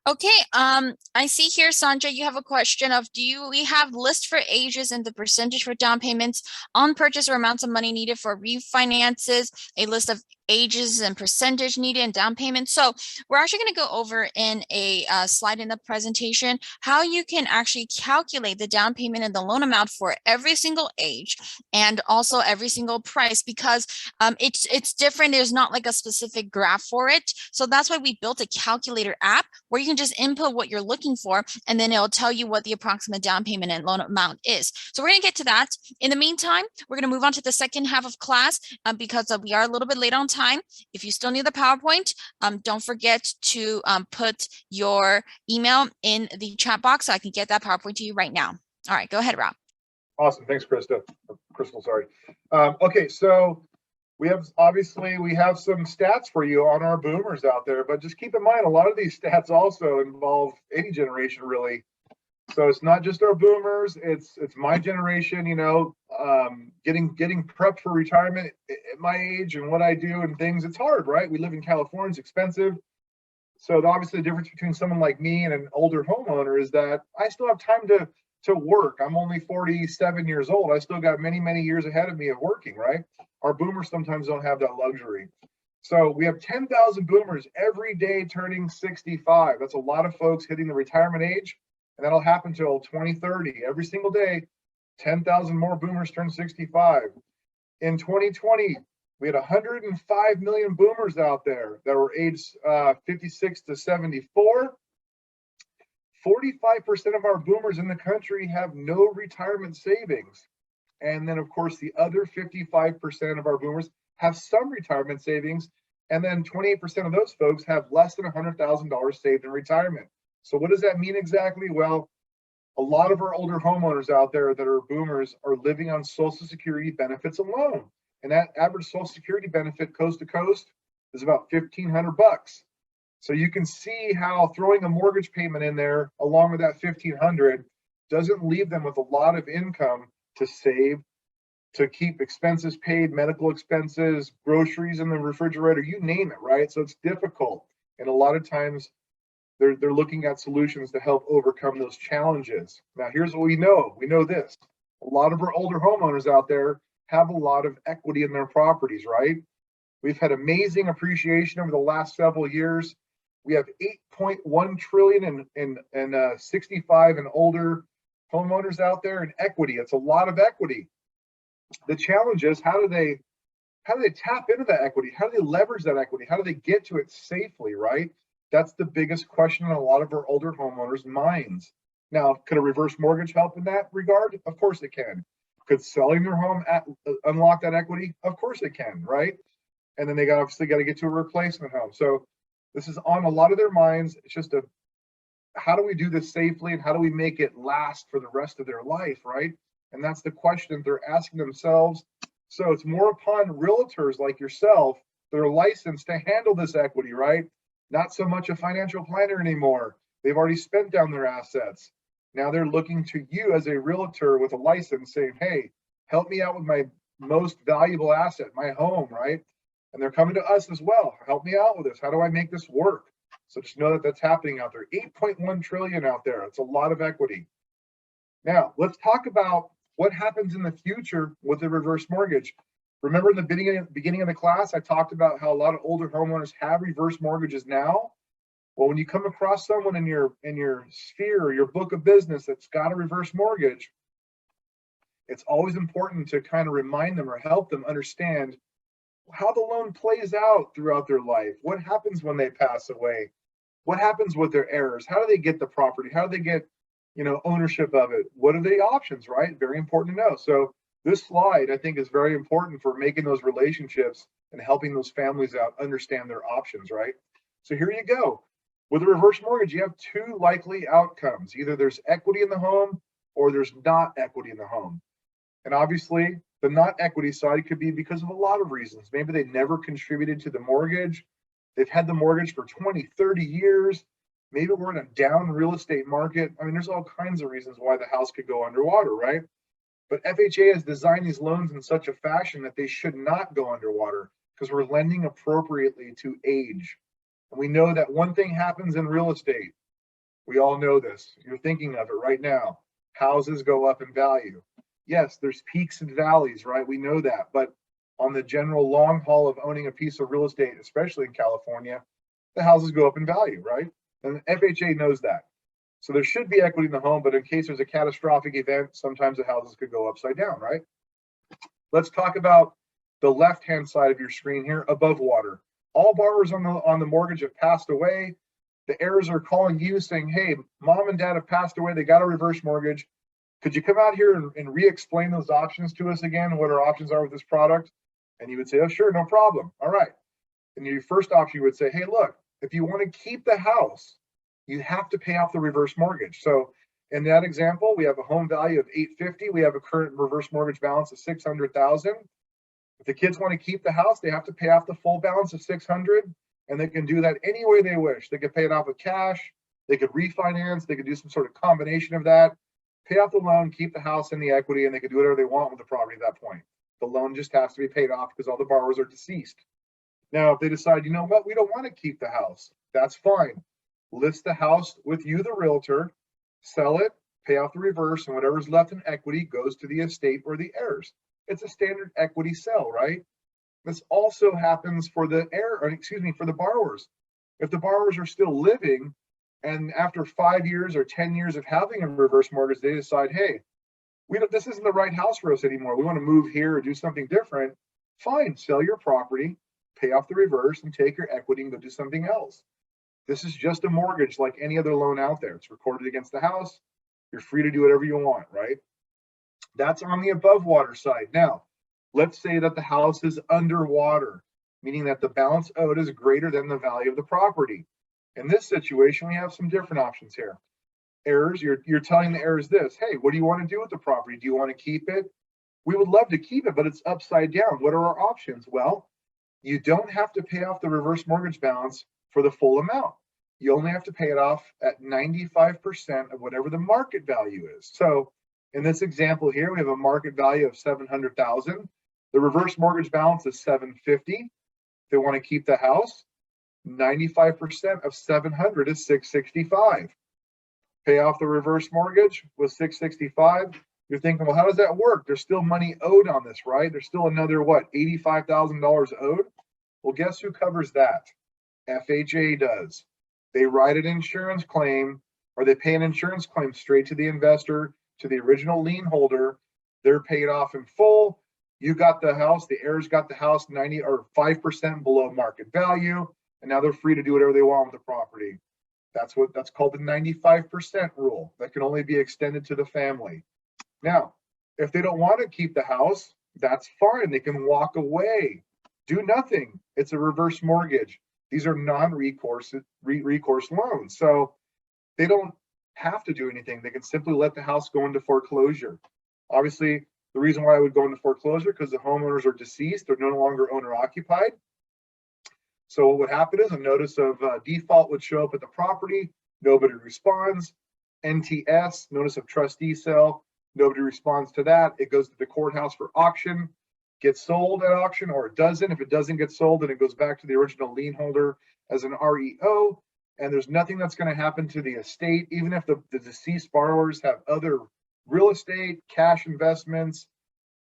Okay, I see here, Sandra, you have a question of, we have list for ages and the percentage for down payments on purchase or amounts of money needed for refinances, a list of ages and percentage needed and down payment. So we're actually going to go over in a slide in the presentation how you can actually calculate the down payment and the loan amount for every single age and also every single price, because it's different. There's not like a specific graph for it. So that's why we built a calculator app where you can can just input what you're looking for, and then it'll tell you what the approximate down payment and loan amount is. So we're going to get to that. In the meantime, we're going to move on to the second half of class because we are a little bit late on time. If you still need the PowerPoint, don't forget to put your email in the chat box so I can get that PowerPoint to you right now. All right, go ahead, Rob. Awesome. Thanks, Krista. Crystal, sorry. Okay, so we have some stats for you on our boomers out there, but just keep in mind a lot of these stats also involve any generation really. So it's not just our boomers, it's my generation, you know, getting prepped for retirement at my age and what I do and things. It's hard, right? We live in California, it's expensive. So obviously the difference between someone like me and an older homeowner is that I still have time to work. I'm only 47 years old. I still got many, many years ahead of me of working, right? Our boomers sometimes don't have that luxury. So we have 10,000 boomers every day turning 65. That's a lot of folks hitting the retirement age, and that'll happen till 2030. Every single day, 10,000 more boomers turn 65. In 2020, we had 105 million boomers out there that were aged 56 to 74. 45% of our boomers in the country have no retirement savings. And then, of course, the other 55% of our boomers have some retirement savings. And then 28% of those folks have less than $100,000 saved in retirement. So what does that mean exactly? Well, a lot of our older homeowners out there that are boomers are living on Social Security benefits alone. And that average Social Security benefit coast to coast is about $1,500. So you can see how throwing a mortgage payment in there along with that $1,500 doesn't leave them with a lot of income to save, to keep expenses paid, medical expenses, groceries in the refrigerator, you name it, right? So it's difficult. And a lot of times they're looking at solutions to help overcome those challenges. Now, here's what we know. We know this. A lot of our older homeowners out there have a lot of equity in their properties, right? We've had amazing appreciation over the last several years. We have 8.1 trillion in 65 and older homeowners out there in equity. It's a lot of equity. The challenge is how do they tap into that equity? How do they leverage that equity? How do they get to it safely, right? That's the biggest question in a lot of our older homeowners' minds. Now, could a reverse mortgage help in that regard? Of course it can. Could selling their home unlock that equity? Of course it can, right? And then they obviously got to get to a replacement home. So this is on a lot of their minds. It's just how do we do this safely and how do we make it last for the rest of their life, right? And that's the question they're asking themselves. So it's more upon realtors like yourself that are licensed to handle this equity, right? Not so much a financial planner anymore. They've already spent down their assets. Now they're looking to you as a realtor with a license saying, hey, help me out with my most valuable asset, my home, right? And they're coming to us as well. Help me out with this. How do I make this work? So just know that that's happening out there. 8.1 trillion out there. It's a lot of equity. Now, let's talk about what happens in the future with the reverse mortgage. Remember in the beginning of the class, I talked about how a lot of older homeowners have reverse mortgages now. Well, when you come across someone in your sphere or your book of business that's got a reverse mortgage, it's always important to kind of remind them or help them understand how the loan plays out throughout their life. What happens when they pass away? What happens with their heirs? How do they get the property? How do they get, ownership of it? What are the options, right? Very important to know. So this slide, I think, is very important for making those relationships and helping those families out understand their options, right? So here you go. With a reverse mortgage, you have two likely outcomes. Either there's equity in the home or there's not equity in the home. And obviously, the not equity side could be because of a lot of reasons. Maybe they never contributed to the mortgage. They've had the mortgage for 20, 30 years. Maybe we're in a down real estate market. I mean, there's all kinds of reasons why the house could go underwater, right? But FHA has designed these loans in such a fashion that they should not go underwater because we're lending appropriately to age. And we know that one thing happens in real estate. We all know this. You're thinking of it right now. Houses go up in value. Yes, there's peaks and valleys, right? We know that. But on the general long haul of owning a piece of real estate, especially in California, the houses go up in value, right? And FHA knows that. So there should be equity in the home, but in case there's a catastrophic event, sometimes the houses could go upside down, right? Let's talk about the left-hand side of your screen here, above water. All borrowers on the mortgage have passed away. The heirs are calling you saying, hey, mom and dad have passed away. They got a reverse mortgage. Could you come out here and re-explain those options to us again, what our options are with this product? And you would say, oh, sure, no problem. All right. And your first option, you would say, hey, look, if you want to keep the house, you have to pay off the reverse mortgage. So in that example, we have a home value of $850. We have a current reverse mortgage balance of $600,000. If the kids want to keep the house, they have to pay off the full balance of $600,000, and they can do that any way they wish. They could pay it off with cash. They could refinance. They could do some sort of combination of that, pay off the loan, keep the house in the equity, and they could do whatever they want with the property at that point. The loan just has to be paid off because all the borrowers are deceased. Now, if they decide, you know what, we don't want to keep the house, that's fine. List the house with you, the realtor, sell it, pay off the reverse, and whatever's left in equity goes to the estate or the heirs. It's a standard equity sell, right? This also happens for the for the borrowers. If the borrowers are still living and after 5 years or 10 years of having a reverse mortgage, they decide, hey, this isn't the right house for us anymore. We want to move here or do something different. Fine, sell your property, pay off the reverse, and take your equity and go do something else. This is just a mortgage like any other loan out there. It's recorded against the house. You're free to do whatever you want, right? That's on the above water side. Now, let's say that the house is underwater, meaning that the balance owed is greater than the value of the property. In this situation, we have some different options here. Heirs, you're telling the heirs this, hey, what do you want to do with the property? Do you want to keep it? We would love to keep it, but it's upside down. What are our options? Well, you don't have to pay off the reverse mortgage balance for the full amount. You only have to pay it off at 95% of whatever the market value is. So in this example here, we have a market value of $700,000. The reverse mortgage balance is $750. If they want to keep the house, 95% of 700 is $665. Pay off the reverse mortgage with $665. You're thinking, well, how does that work? There's still money owed on this, right? There's still another, what, $85,000 owed? Well, guess who covers that? FHA does. They write an insurance claim, or they pay an insurance claim straight to the investor, to the original lien holder. They're paid off in full. You got the house, the heirs got the house 90 or 5% below market value, and now they're free to do whatever they want with the property. That's called the 95% rule. That can only be extended to the family. Now, if they don't want to keep the house, that's fine. They can walk away, do nothing. It's a reverse mortgage. These are non-recourse loans. So they don't have to do anything. They can simply let the house go into foreclosure. Obviously, the reason why I would go into foreclosure because the homeowners are deceased. They're no longer owner occupied. So what would happen is a notice of default would show up at the property. Nobody responds. NTS, notice of trustee sale. Nobody responds to that. It goes to the courthouse for auction, gets sold at auction, or it doesn't. If it doesn't get sold, then it goes back to the original lien holder as an REO. And there's nothing that's going to happen to the estate, even if the deceased borrowers have other real estate, cash investments,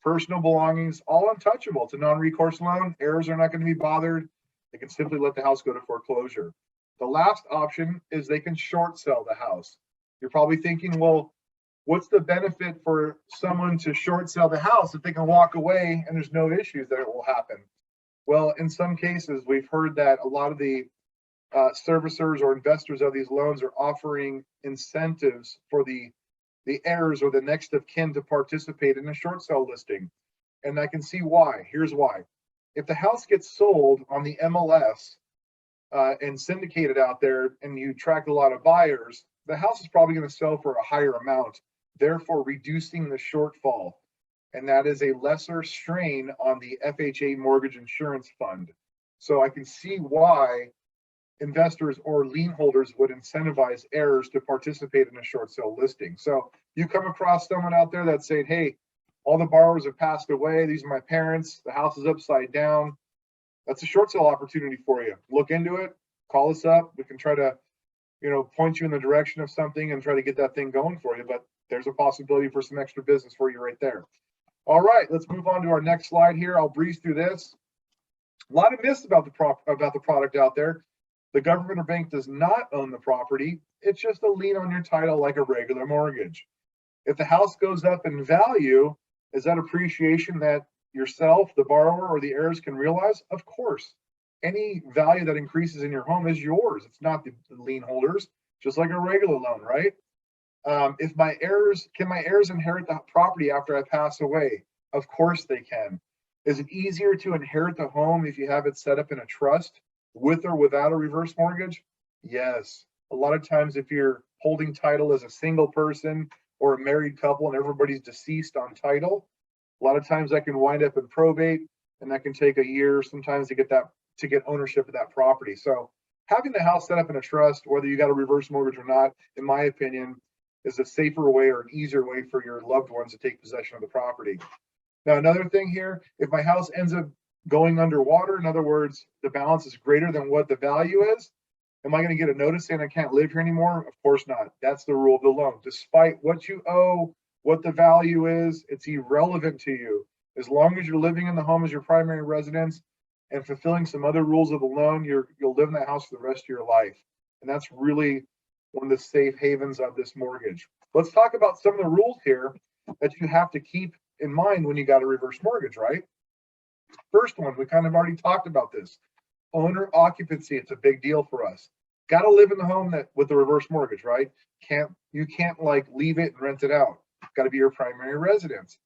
personal belongings, all untouchable. It's a non-recourse loan. Heirs are not going to be bothered. They can simply let the house go to foreclosure. The last option is they can short sell the house. You're probably thinking, well, what's the benefit for someone to short sell the house if they can walk away and there's no issues that it will happen? Well, in some cases, we've heard that a lot of the servicers or investors of these loans are offering incentives for the heirs or the next of kin to participate in a short sale listing. And I can see why. Here's why. If the house gets sold on the MLS and syndicated out there and you attract a lot of buyers, the house is probably going to sell for a higher amount, therefore reducing the shortfall. And that is a lesser strain on the FHA mortgage insurance fund. So I can see why investors or lien holders would incentivize heirs to participate in a short sale listing. So you come across someone out there that's saying, hey, all the borrowers have passed away. These are my parents. The house is upside down. That's a short sale opportunity for you. Look into it. Call us up. We can try to, point you in the direction of something and try to get that thing going for you. But there's a possibility for some extra business for you right there. All right, let's move on to our next slide here. I'll breeze through this. A lot of myths about the product out there. The government or bank does not own the property. It's just a lien on your title like a regular mortgage. If the house goes up in value, is that appreciation that yourself, the borrower, or the heirs can realize? Of course. any value that increases in your home is yours. It's not the lien holders, just like a regular loan, right? Can my heirs inherit the property after I pass away? Of course they can. Is it easier to inherit the home if you have it set up in a trust with or without a reverse mortgage? Yes. A lot of times if you're holding title as a single person or a married couple and everybody's deceased on title, a lot of times that can wind up in probate, and that can take a year sometimes to get ownership of that property. So having the house set up in a trust, whether you got a reverse mortgage or not, in my opinion, is a safer way or an easier way for your loved ones to take possession of the property. Now, another thing here, if my house ends up going underwater, in other words, the balance is greater than what the value is, am I going to get a notice saying I can't live here anymore? Of course not. That's the rule of the loan. Despite what you owe, what the value is, it's irrelevant to you. As long as you're living in the home as your primary residence and fulfilling some other rules of the loan, you'll live in that house for the rest of your life. And that's really one of the safe havens of this mortgage. Let's talk about some of the rules here that you have to keep in mind when you got a reverse mortgage, right? First one, we kind of already talked about this. Owner occupancy, it's a big deal for us. Got to live in the home with the reverse mortgage, right? You can't like leave it and rent it out. Got to be your primary residence.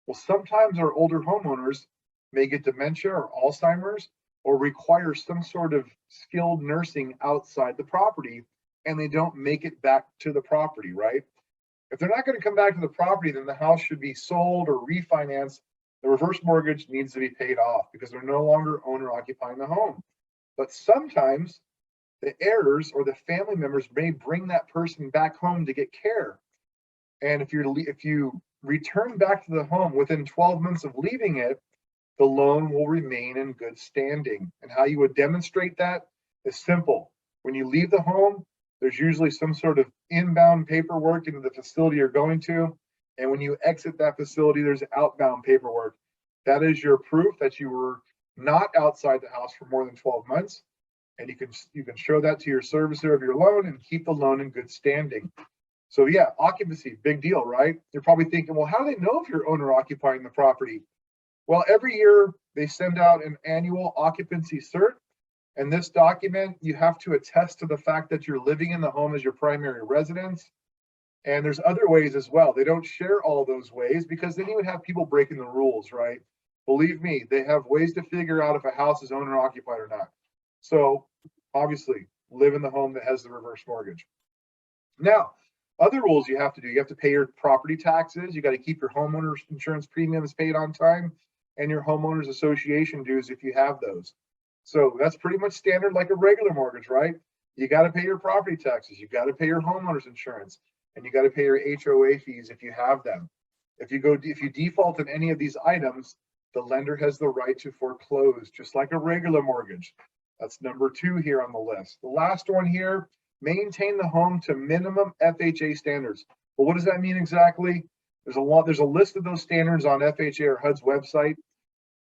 Well, sometimes our older homeowners may get dementia or Alzheimer's or require some sort of skilled nursing outside the property, and they don't make it back to the property, right? If they're not going to come back to the property, then the house should be sold or refinanced. The reverse mortgage needs to be paid off because they're no longer owner occupying the home. But sometimes the heirs or the family members may bring that person back home to get care. And if you return back to the home within 12 months of leaving it, the loan will remain in good standing. And how you would demonstrate that is simple. When you leave the home, there's usually some sort of inbound paperwork into the facility you're going to. And when you exit that facility, there's outbound paperwork. That is your proof that you were not outside the house for more than 12 months. And you can show that to your servicer of your loan and keep the loan in good standing. So yeah, occupancy, big deal, right? You're probably thinking, well, how do they know if you're owner occupying the property? Well, every year they send out an annual occupancy cert. And this document, you have to attest to the fact that you're living in the home as your primary residence. And there's other ways as well. They don't share all those ways because then you would have people breaking the rules, right? Believe me, they have ways to figure out if a house is owner occupied or not. So obviously, live in the home that has the reverse mortgage. Now, other rules you have to do, you have to pay your property taxes. You got to keep your homeowner's insurance premiums paid on time and your homeowners association dues if you have those. So that's pretty much standard like a regular mortgage, right? You got to pay your property taxes. You got to pay your homeowner's insurance, and you got to pay your HOA fees if you have them. If you default in any of these items, the lender has the right to foreclose, just like a regular mortgage. That's number 2 here on the list. The last one here, maintain the home to minimum FHA standards. Well, what does that mean exactly? There's a list of those standards on FHA or HUD's website.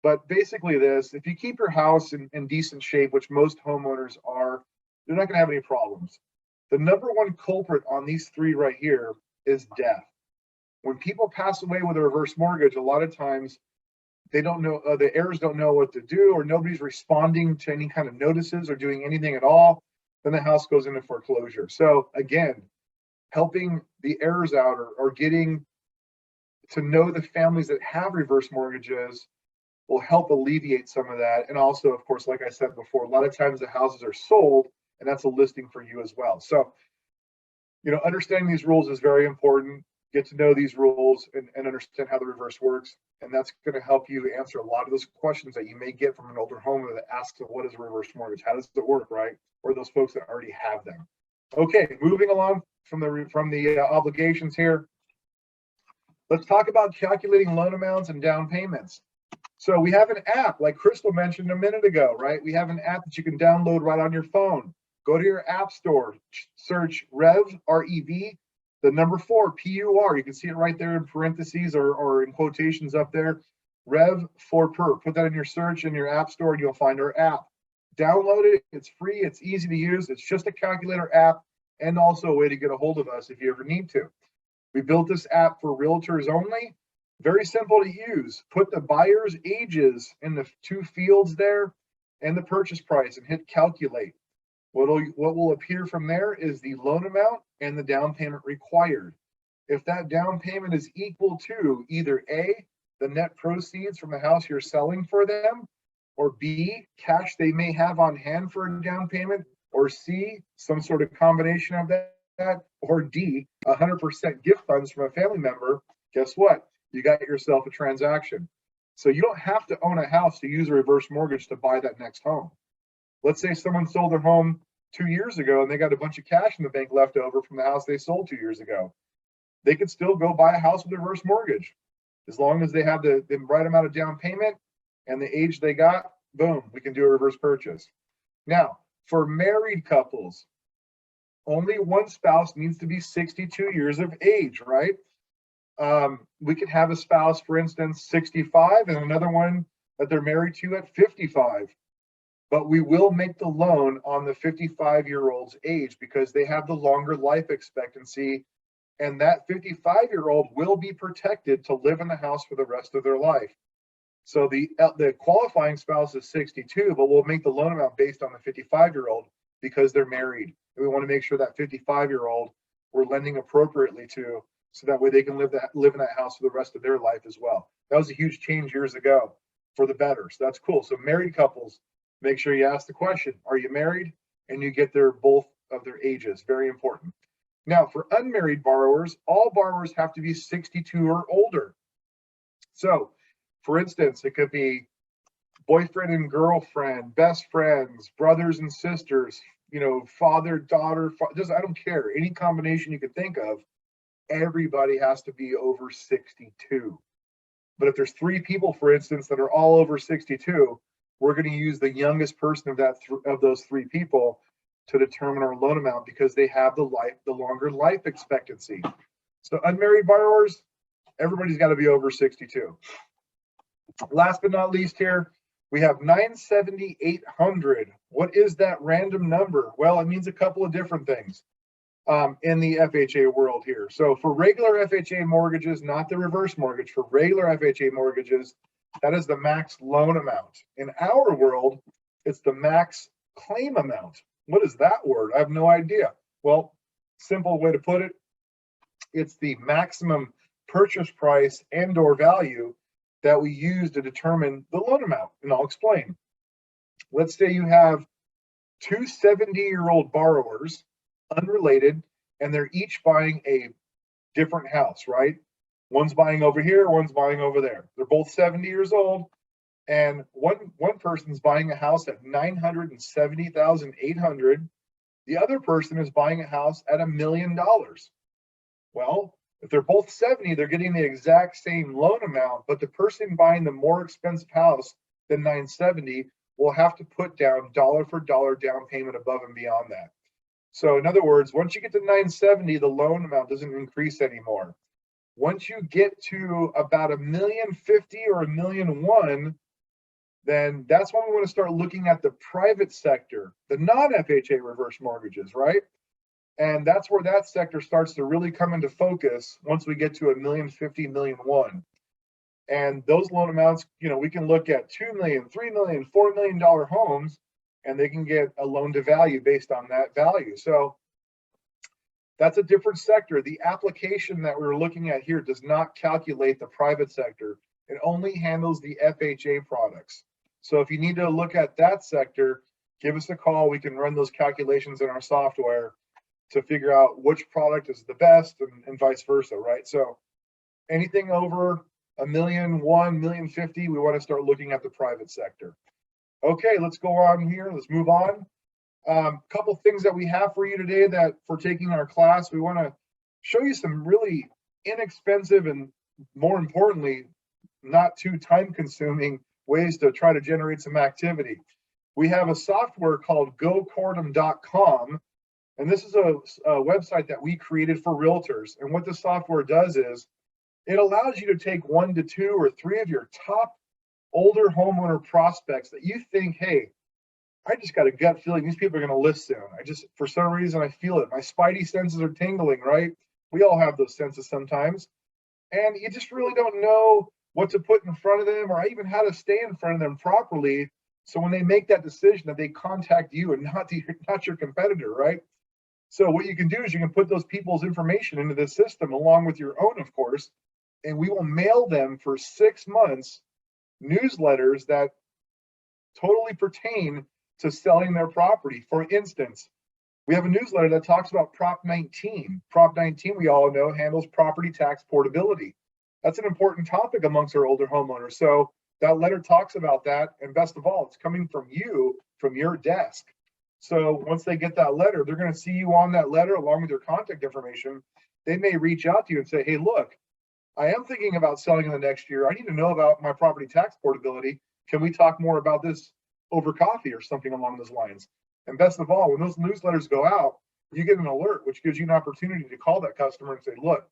But basically this, if you keep your house in decent shape, which most homeowners are, you're not going to have any problems. The number one culprit on these 3 right here is death. When people pass away with a reverse mortgage, a lot of times they don't know, the heirs don't know what to do, or nobody's responding to any kind of notices or doing anything at all. Then the house goes into foreclosure. So again, helping the heirs out or getting to know the families that have reverse mortgages will help alleviate some of that. And also, of course, like I said before, a lot of times the houses are sold, and that's a listing for you as well. So, understanding these rules is very important. Get to know these rules and understand how the reverse works. And that's going to help you answer a lot of those questions that you may get from an older homeowner that asks, what is a reverse mortgage? How does it work, right? Or those folks that already have them. Okay, moving along from the obligations here. Let's talk about calculating loan amounts and down payments. So we have an app, like Crystal mentioned a minute ago, right? We have an app that you can download right on your phone. Go to your app store, search Rev, R-E-V, the number 4, P-U-R. You can see it right there in parentheses or in quotations up there. Rev for per. Put that in your search in your app store and you'll find our app. Download it. It's free. It's easy to use. It's just a calculator app and also a way to get a hold of us if you ever need to. We built this app for realtors only. Very simple to use. Put the buyer's ages in the 2 fields there. and the purchase price and hit calculate. What will appear from there is the loan amount and the down payment required. If that down payment is equal to either A, the net proceeds from the house you're selling for them, or B, cash they may have on hand for a down payment, or C, some sort of combination of that, or D, 100% gift funds from a family member, guess what? You got yourself a transaction. So you don't have to own a house to use a reverse mortgage to buy that next home. Let's say someone sold their home 2 years ago and they got a bunch of cash in the bank left over from the house they sold 2 years ago. They could still go buy a house with a reverse mortgage. As long as they have the right amount of down payment and the age they got, boom, we can do a reverse purchase. Now, for married couples, only one spouse needs to be 62 years of age, right? We could have a spouse, for instance, 65 and another one that they're married to at 55. But we will make the loan on the 55-year-old's age because they have the longer life expectancy, and that 55-year-old will be protected to live in the house for the rest of their life. So the qualifying spouse is 62, but we'll make the loan amount based on the 55-year-old because they're married. And we want to make sure that 55-year-old we're lending appropriately to, so that way they can live in that house for the rest of their life as well. That was a huge change years ago for the better. So that's cool. So married couples, make sure you ask the question, are you married? And you get both of their ages. Very important. Now, for unmarried borrowers, all borrowers have to be 62 or older. So, for instance, it could be boyfriend and girlfriend, best friends, brothers and sisters, father, daughter, I don't care. Any combination you could think of, everybody has to be over 62. But if there's 3 people, for instance, that are all over 62, we're going to use the youngest person of those 3 people to determine our loan amount because they have the longer life expectancy. So unmarried borrowers, everybody's got to be over 62. Last but not least here, we have 970-800. What is that random number? Well, it means a couple of different things in the FHA world here. So for regular FHA mortgages, not the reverse mortgage, for regular FHA mortgages, that is the max loan amount. In our world, it's the max claim amount. What is that word? I have no idea. Well, simple way to put it, it's the maximum purchase price and or value that we use to determine the loan amount. And I'll explain. Let's say you have 2 70-year-old borrowers, unrelated, and they're each buying a different house, right? One's buying over here, one's buying over there. They're both 70 years old, and one person's buying a house at $970,800. The other person is buying a house at $1 million. Well, if they're both 70, they're getting the exact same loan amount, but the person buying the more expensive house than 970 will have to put down dollar for dollar down payment above and beyond that. So in other words, once you get to 970, the loan amount doesn't increase anymore. Once you get to about $1,050,000 or $1,001,000, then that's when we want to start looking at the private sector, the non-FHA reverse mortgages, right? And that's where that sector starts to really come into focus once we get to $1,050,000, $1,001,000. And those loan amounts, we can look at $2 million, $3 million, $4 million homes, and they can get a loan to value based on that value. So that's a different sector. The application that we're looking at here does not calculate the private sector. It only handles the FHA products. So if you need to look at that sector, give us a call. We can run those calculations in our software to figure out which product is the best and vice versa, right? So anything over $1 million, $1 million, $50, we want to start looking at the private sector. Okay, let's go on here. Let's move on. Couple things that we have for you today that for taking our class, we want to show you some really inexpensive and more importantly, not too time consuming ways to try to generate some activity. We have a software called GoCourtum.com, and this is a website that we created for realtors. And what the software does is it allows you to take 1 to 2 or 3 of your top older homeowner prospects that you think, hey, I just got a gut feeling these people are going to list soon. For some reason, I feel it. My spidey senses are tingling, right? We all have those senses sometimes. And you just really don't know what to put in front of them or even how to stay in front of them properly So when they make that decision, that they contact you and not your competitor, right? So what you can do is you can put those people's information into the system along with your own, of course, and we will mail them for 6 months newsletters that totally pertain to selling their property. For instance, we have a newsletter that talks about Prop 19. Prop 19, we all know, handles property tax portability. That's an important topic amongst our older homeowners. So that letter talks about that. And best of all, it's coming from you, from your desk. So once they get that letter, they're going to see you on that letter along with your contact information. They may reach out to you and say, hey, look, I am thinking about selling in the next year. I need to know about my property tax portability. Can we talk more about this over coffee or something along those lines? And best of all, when those newsletters go out, you get an alert, which gives you an opportunity to call that customer and say, look,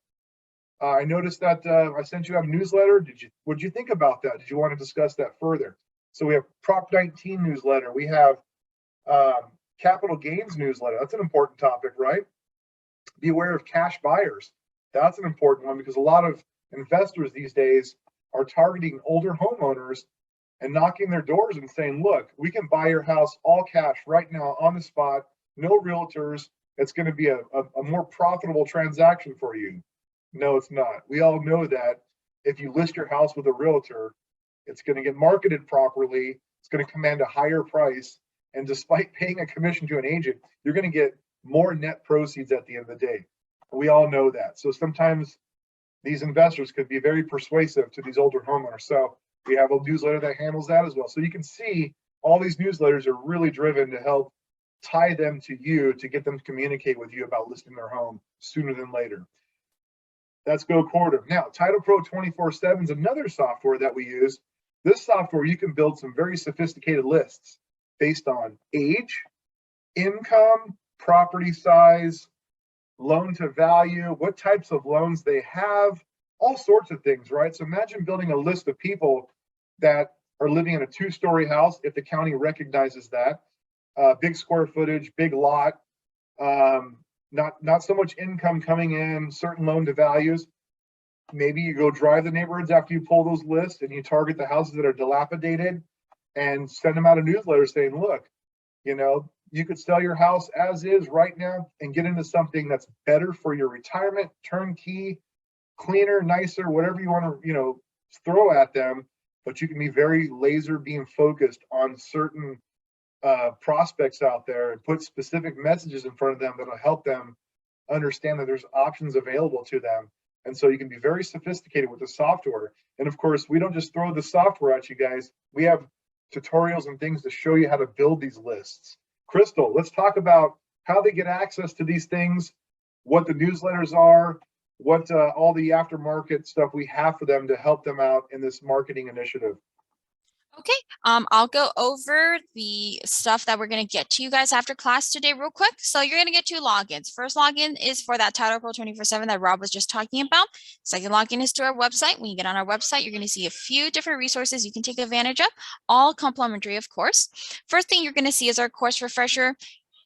I noticed that I sent you a newsletter. What'd you think about that? Did you want to discuss that further? So we have Prop 19 newsletter. We have capital gains newsletter. That's an important topic, right? Be aware of cash buyers. That's an important one because a lot of investors these days are targeting older homeowners and knocking their doors and saying, look, we can buy your house all cash right now on the spot, no realtors. It's going to be a more profitable transaction for you. No, it's not. We all know that if you list your house with a realtor, it's going to get marketed properly. It's going to command a higher price. And despite paying a commission to an agent, you're going to get more net proceeds at the end of the day. We all know that. So sometimes these investors could be very persuasive to these older homeowners. So we have a newsletter that handles that as well. So you can see all these newsletters are really driven to help tie them to you, to get them to communicate with you about listing their home sooner than later. That's Go Quarter. Now, Title Pro 24/7 is another software that we use. This software, you can build some very sophisticated lists based on age, income, property size, loan to value, what types of loans they have, all sorts of things, right? So imagine building a list of people that are living in a 2-story house, if the county recognizes that, big square footage, big lot, not so much income coming in, certain loan to values. Maybe you go drive the neighborhoods after you pull those lists and you target the houses that are dilapidated and send them out a newsletter saying, look, you could sell your house as is right now and get into something that's better for your retirement, turnkey, cleaner, nicer, whatever you want to, throw at them. But you can be very laser beam focused on certain prospects out there and put specific messages in front of them that'll help them understand that there's options available to them. And so you can be very sophisticated with the software. And of course, we don't just throw the software at you guys. We have tutorials and things to show you how to build these lists. Crystal, let's talk about how they get access to these things, what the newsletters are, what all the aftermarket stuff we have for them to help them out in this marketing initiative. Okay, I'll go over the stuff that we're going to get to you guys after class today real quick. So you're going to get 2 logins. First login is for that Title Pro 24/7 that Rob was just talking about. Second login is to our website. When you get on our website, you're going to see a few different resources you can take advantage of, all complimentary, of course. First thing you're going to see is our course refresher.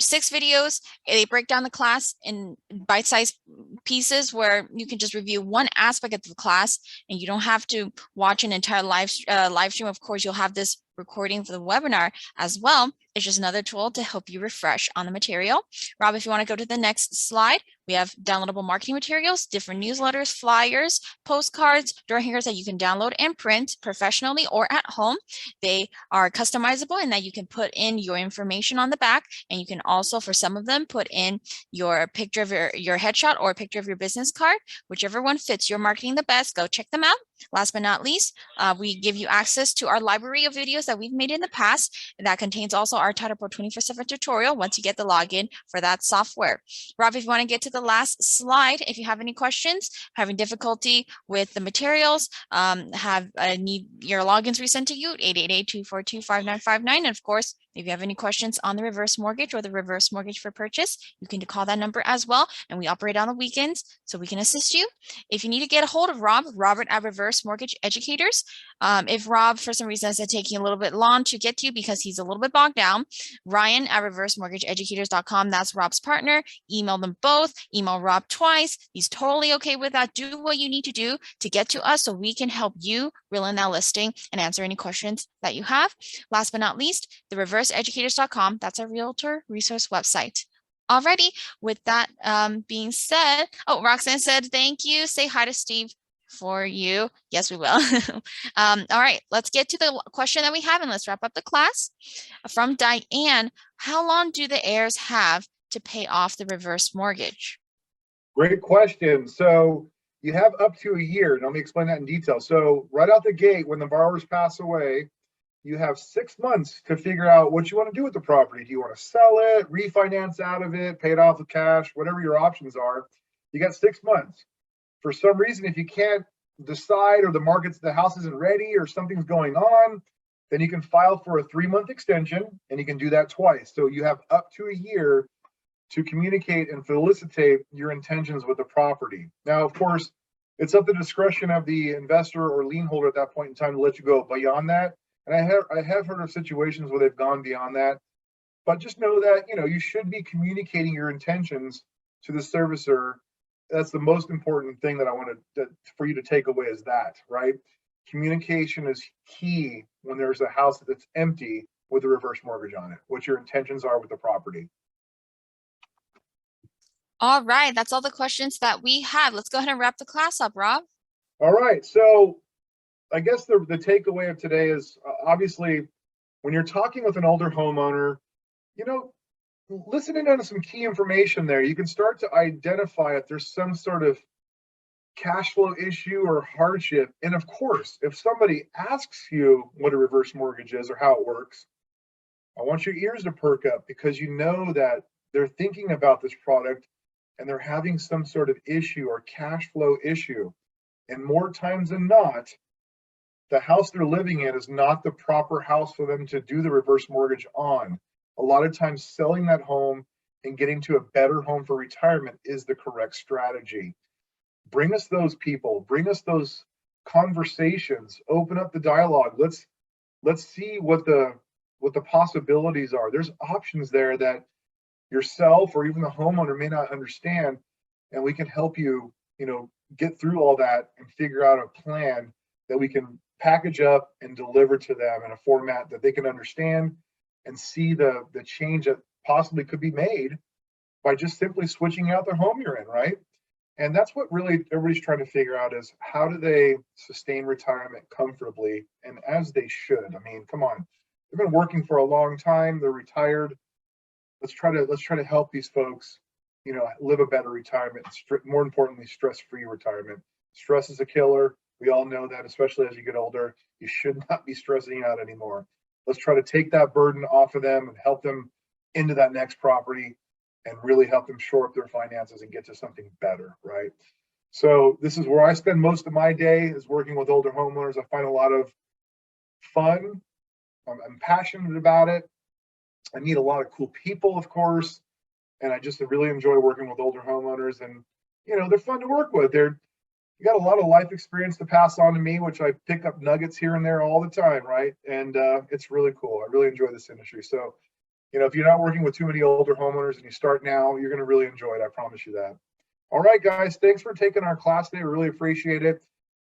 6 videos. They break down the class in bite-sized pieces where you can just review one aspect of the class and you don't have to watch an entire live stream. Of course, you'll have this recording for the webinar as well. It's just another tool to help you refresh on the material. Rob, if you want to go to the next slide, we have downloadable marketing materials, different newsletters, flyers, postcards, door hangers that you can download and print professionally or at home. They are customizable in that you can put in your information on the back, and you can also, for some of them, put in your picture of your headshot or a picture of your business card, whichever one fits your marketing the best. Go check them out. Last but not least, we give you access to our library of videos that we've made in the past. And that contains also our Title Pro 24/7 tutorial once you get the login for that software. Rob, if you want to get to the last slide, if you have any questions, having difficulty with the materials, need your logins resent to you, 888-242-5959. And of course, If you have any questions on the reverse mortgage or the reverse mortgage for purchase, you can call that number as well. And we operate on the weekends, so we can assist you. If you need to get a hold of Robert at Reverse Mortgage Educators. If Rob, for some reason, is taking a little bit long to get to you because he's a little bit bogged down, Ryan at reversemortgageeducators.com. That's Rob's partner. Email them both. Email Rob twice. He's totally okay with that. Do what you need to do to get to us so we can help you reel in that listing and answer any questions that you have. Last but not least, the reverseeducators.com. That's our Realtor resource website. Alrighty, with that being said, oh, Roxanne said, thank you. Say hi to Steve for you. Yes, we will. All right, let's get to the question that we have and let's wrap up the class. From Diane, how long do the heirs have to pay off the reverse mortgage? Great question. So you have up to a year. Let me explain that in detail. So right out the gate, when the borrowers pass away, you have 6 months to figure out what you want to do with the property. Do you want to sell it, refinance out of it, pay it off with cash, whatever your options are? You got 6 months. For some reason, if you can't decide or the house isn't ready or something's going on, then you can file for a 3-month extension and you can do that twice. So you have up to a year to communicate and felicitate your intentions with the property. Now, of course, it's at the discretion of the investor or lien holder at that point in time to let you go beyond that. And I have heard of situations where they've gone beyond that. But just know that, you should be communicating your intentions to the servicer. That's the most important thing that I wanted for you to take away is that, right? Communication is key when there's a house that's empty with a reverse mortgage on it, what your intentions are with the property. All right, that's all the questions that we have. Let's go ahead and wrap the class up, Rob. All right, so I guess the takeaway of today is obviously when you're talking with an older homeowner, listening to some key information there, you can start to identify if there's some sort of cash flow issue or hardship. And of course, if somebody asks you what a reverse mortgage is or how it works, I want your ears to perk up because you know that they're thinking about this product and they're having some sort of issue or cash flow issue. And more times than not, the house they're living in is not the proper house for them to do the reverse mortgage on. A lot of times selling that home and getting to a better home for retirement is the correct strategy. Bring us those people, bring us those conversations, open up the dialogue. Let's see what the possibilities are. There's options there that yourself or even the homeowner may not understand, and we can help you, get through all that and figure out a plan that we can package up and deliver to them in a format that they can understand and see the change that possibly could be made by just simply switching out the home you're in, right? And that's what really everybody's trying to figure out is how do they sustain retirement comfortably and as they should. I mean, come on, they've been working for a long time, they're retired. Let's try to help these folks, live a better retirement, more importantly, stress-free retirement. Stress is a killer. We all know that, especially as you get older. You should not be stressing out anymore. Let's try to take that burden off of them and help them into that next property and really help them shore up their finances and get to something better, right? So this is where I spend most of my day is working with older homeowners. I find a lot of fun. I'm passionate about it. I meet a lot of cool people, of course, and I just really enjoy working with older homeowners. And they're fun to work with. You got a lot of life experience to pass on to me, which I pick up nuggets here and there all the time, right? And it's really cool. I really enjoy this industry. So, if you're not working with too many older homeowners and you start now, you're going to really enjoy it. I promise you that. All right, guys, thanks for taking our class today. We really appreciate it.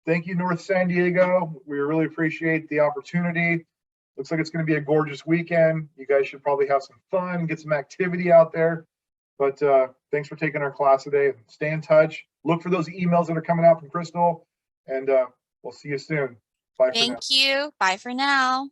Thank you, North San Diego. We really appreciate the opportunity. Looks like it's going to be a gorgeous weekend. You guys should probably have some fun, get some activity out there. But thanks for taking our class today. Stay in touch. Look for those emails that are coming out from Crystal, and we'll see you soon. Bye for now. Thank you. Bye for now.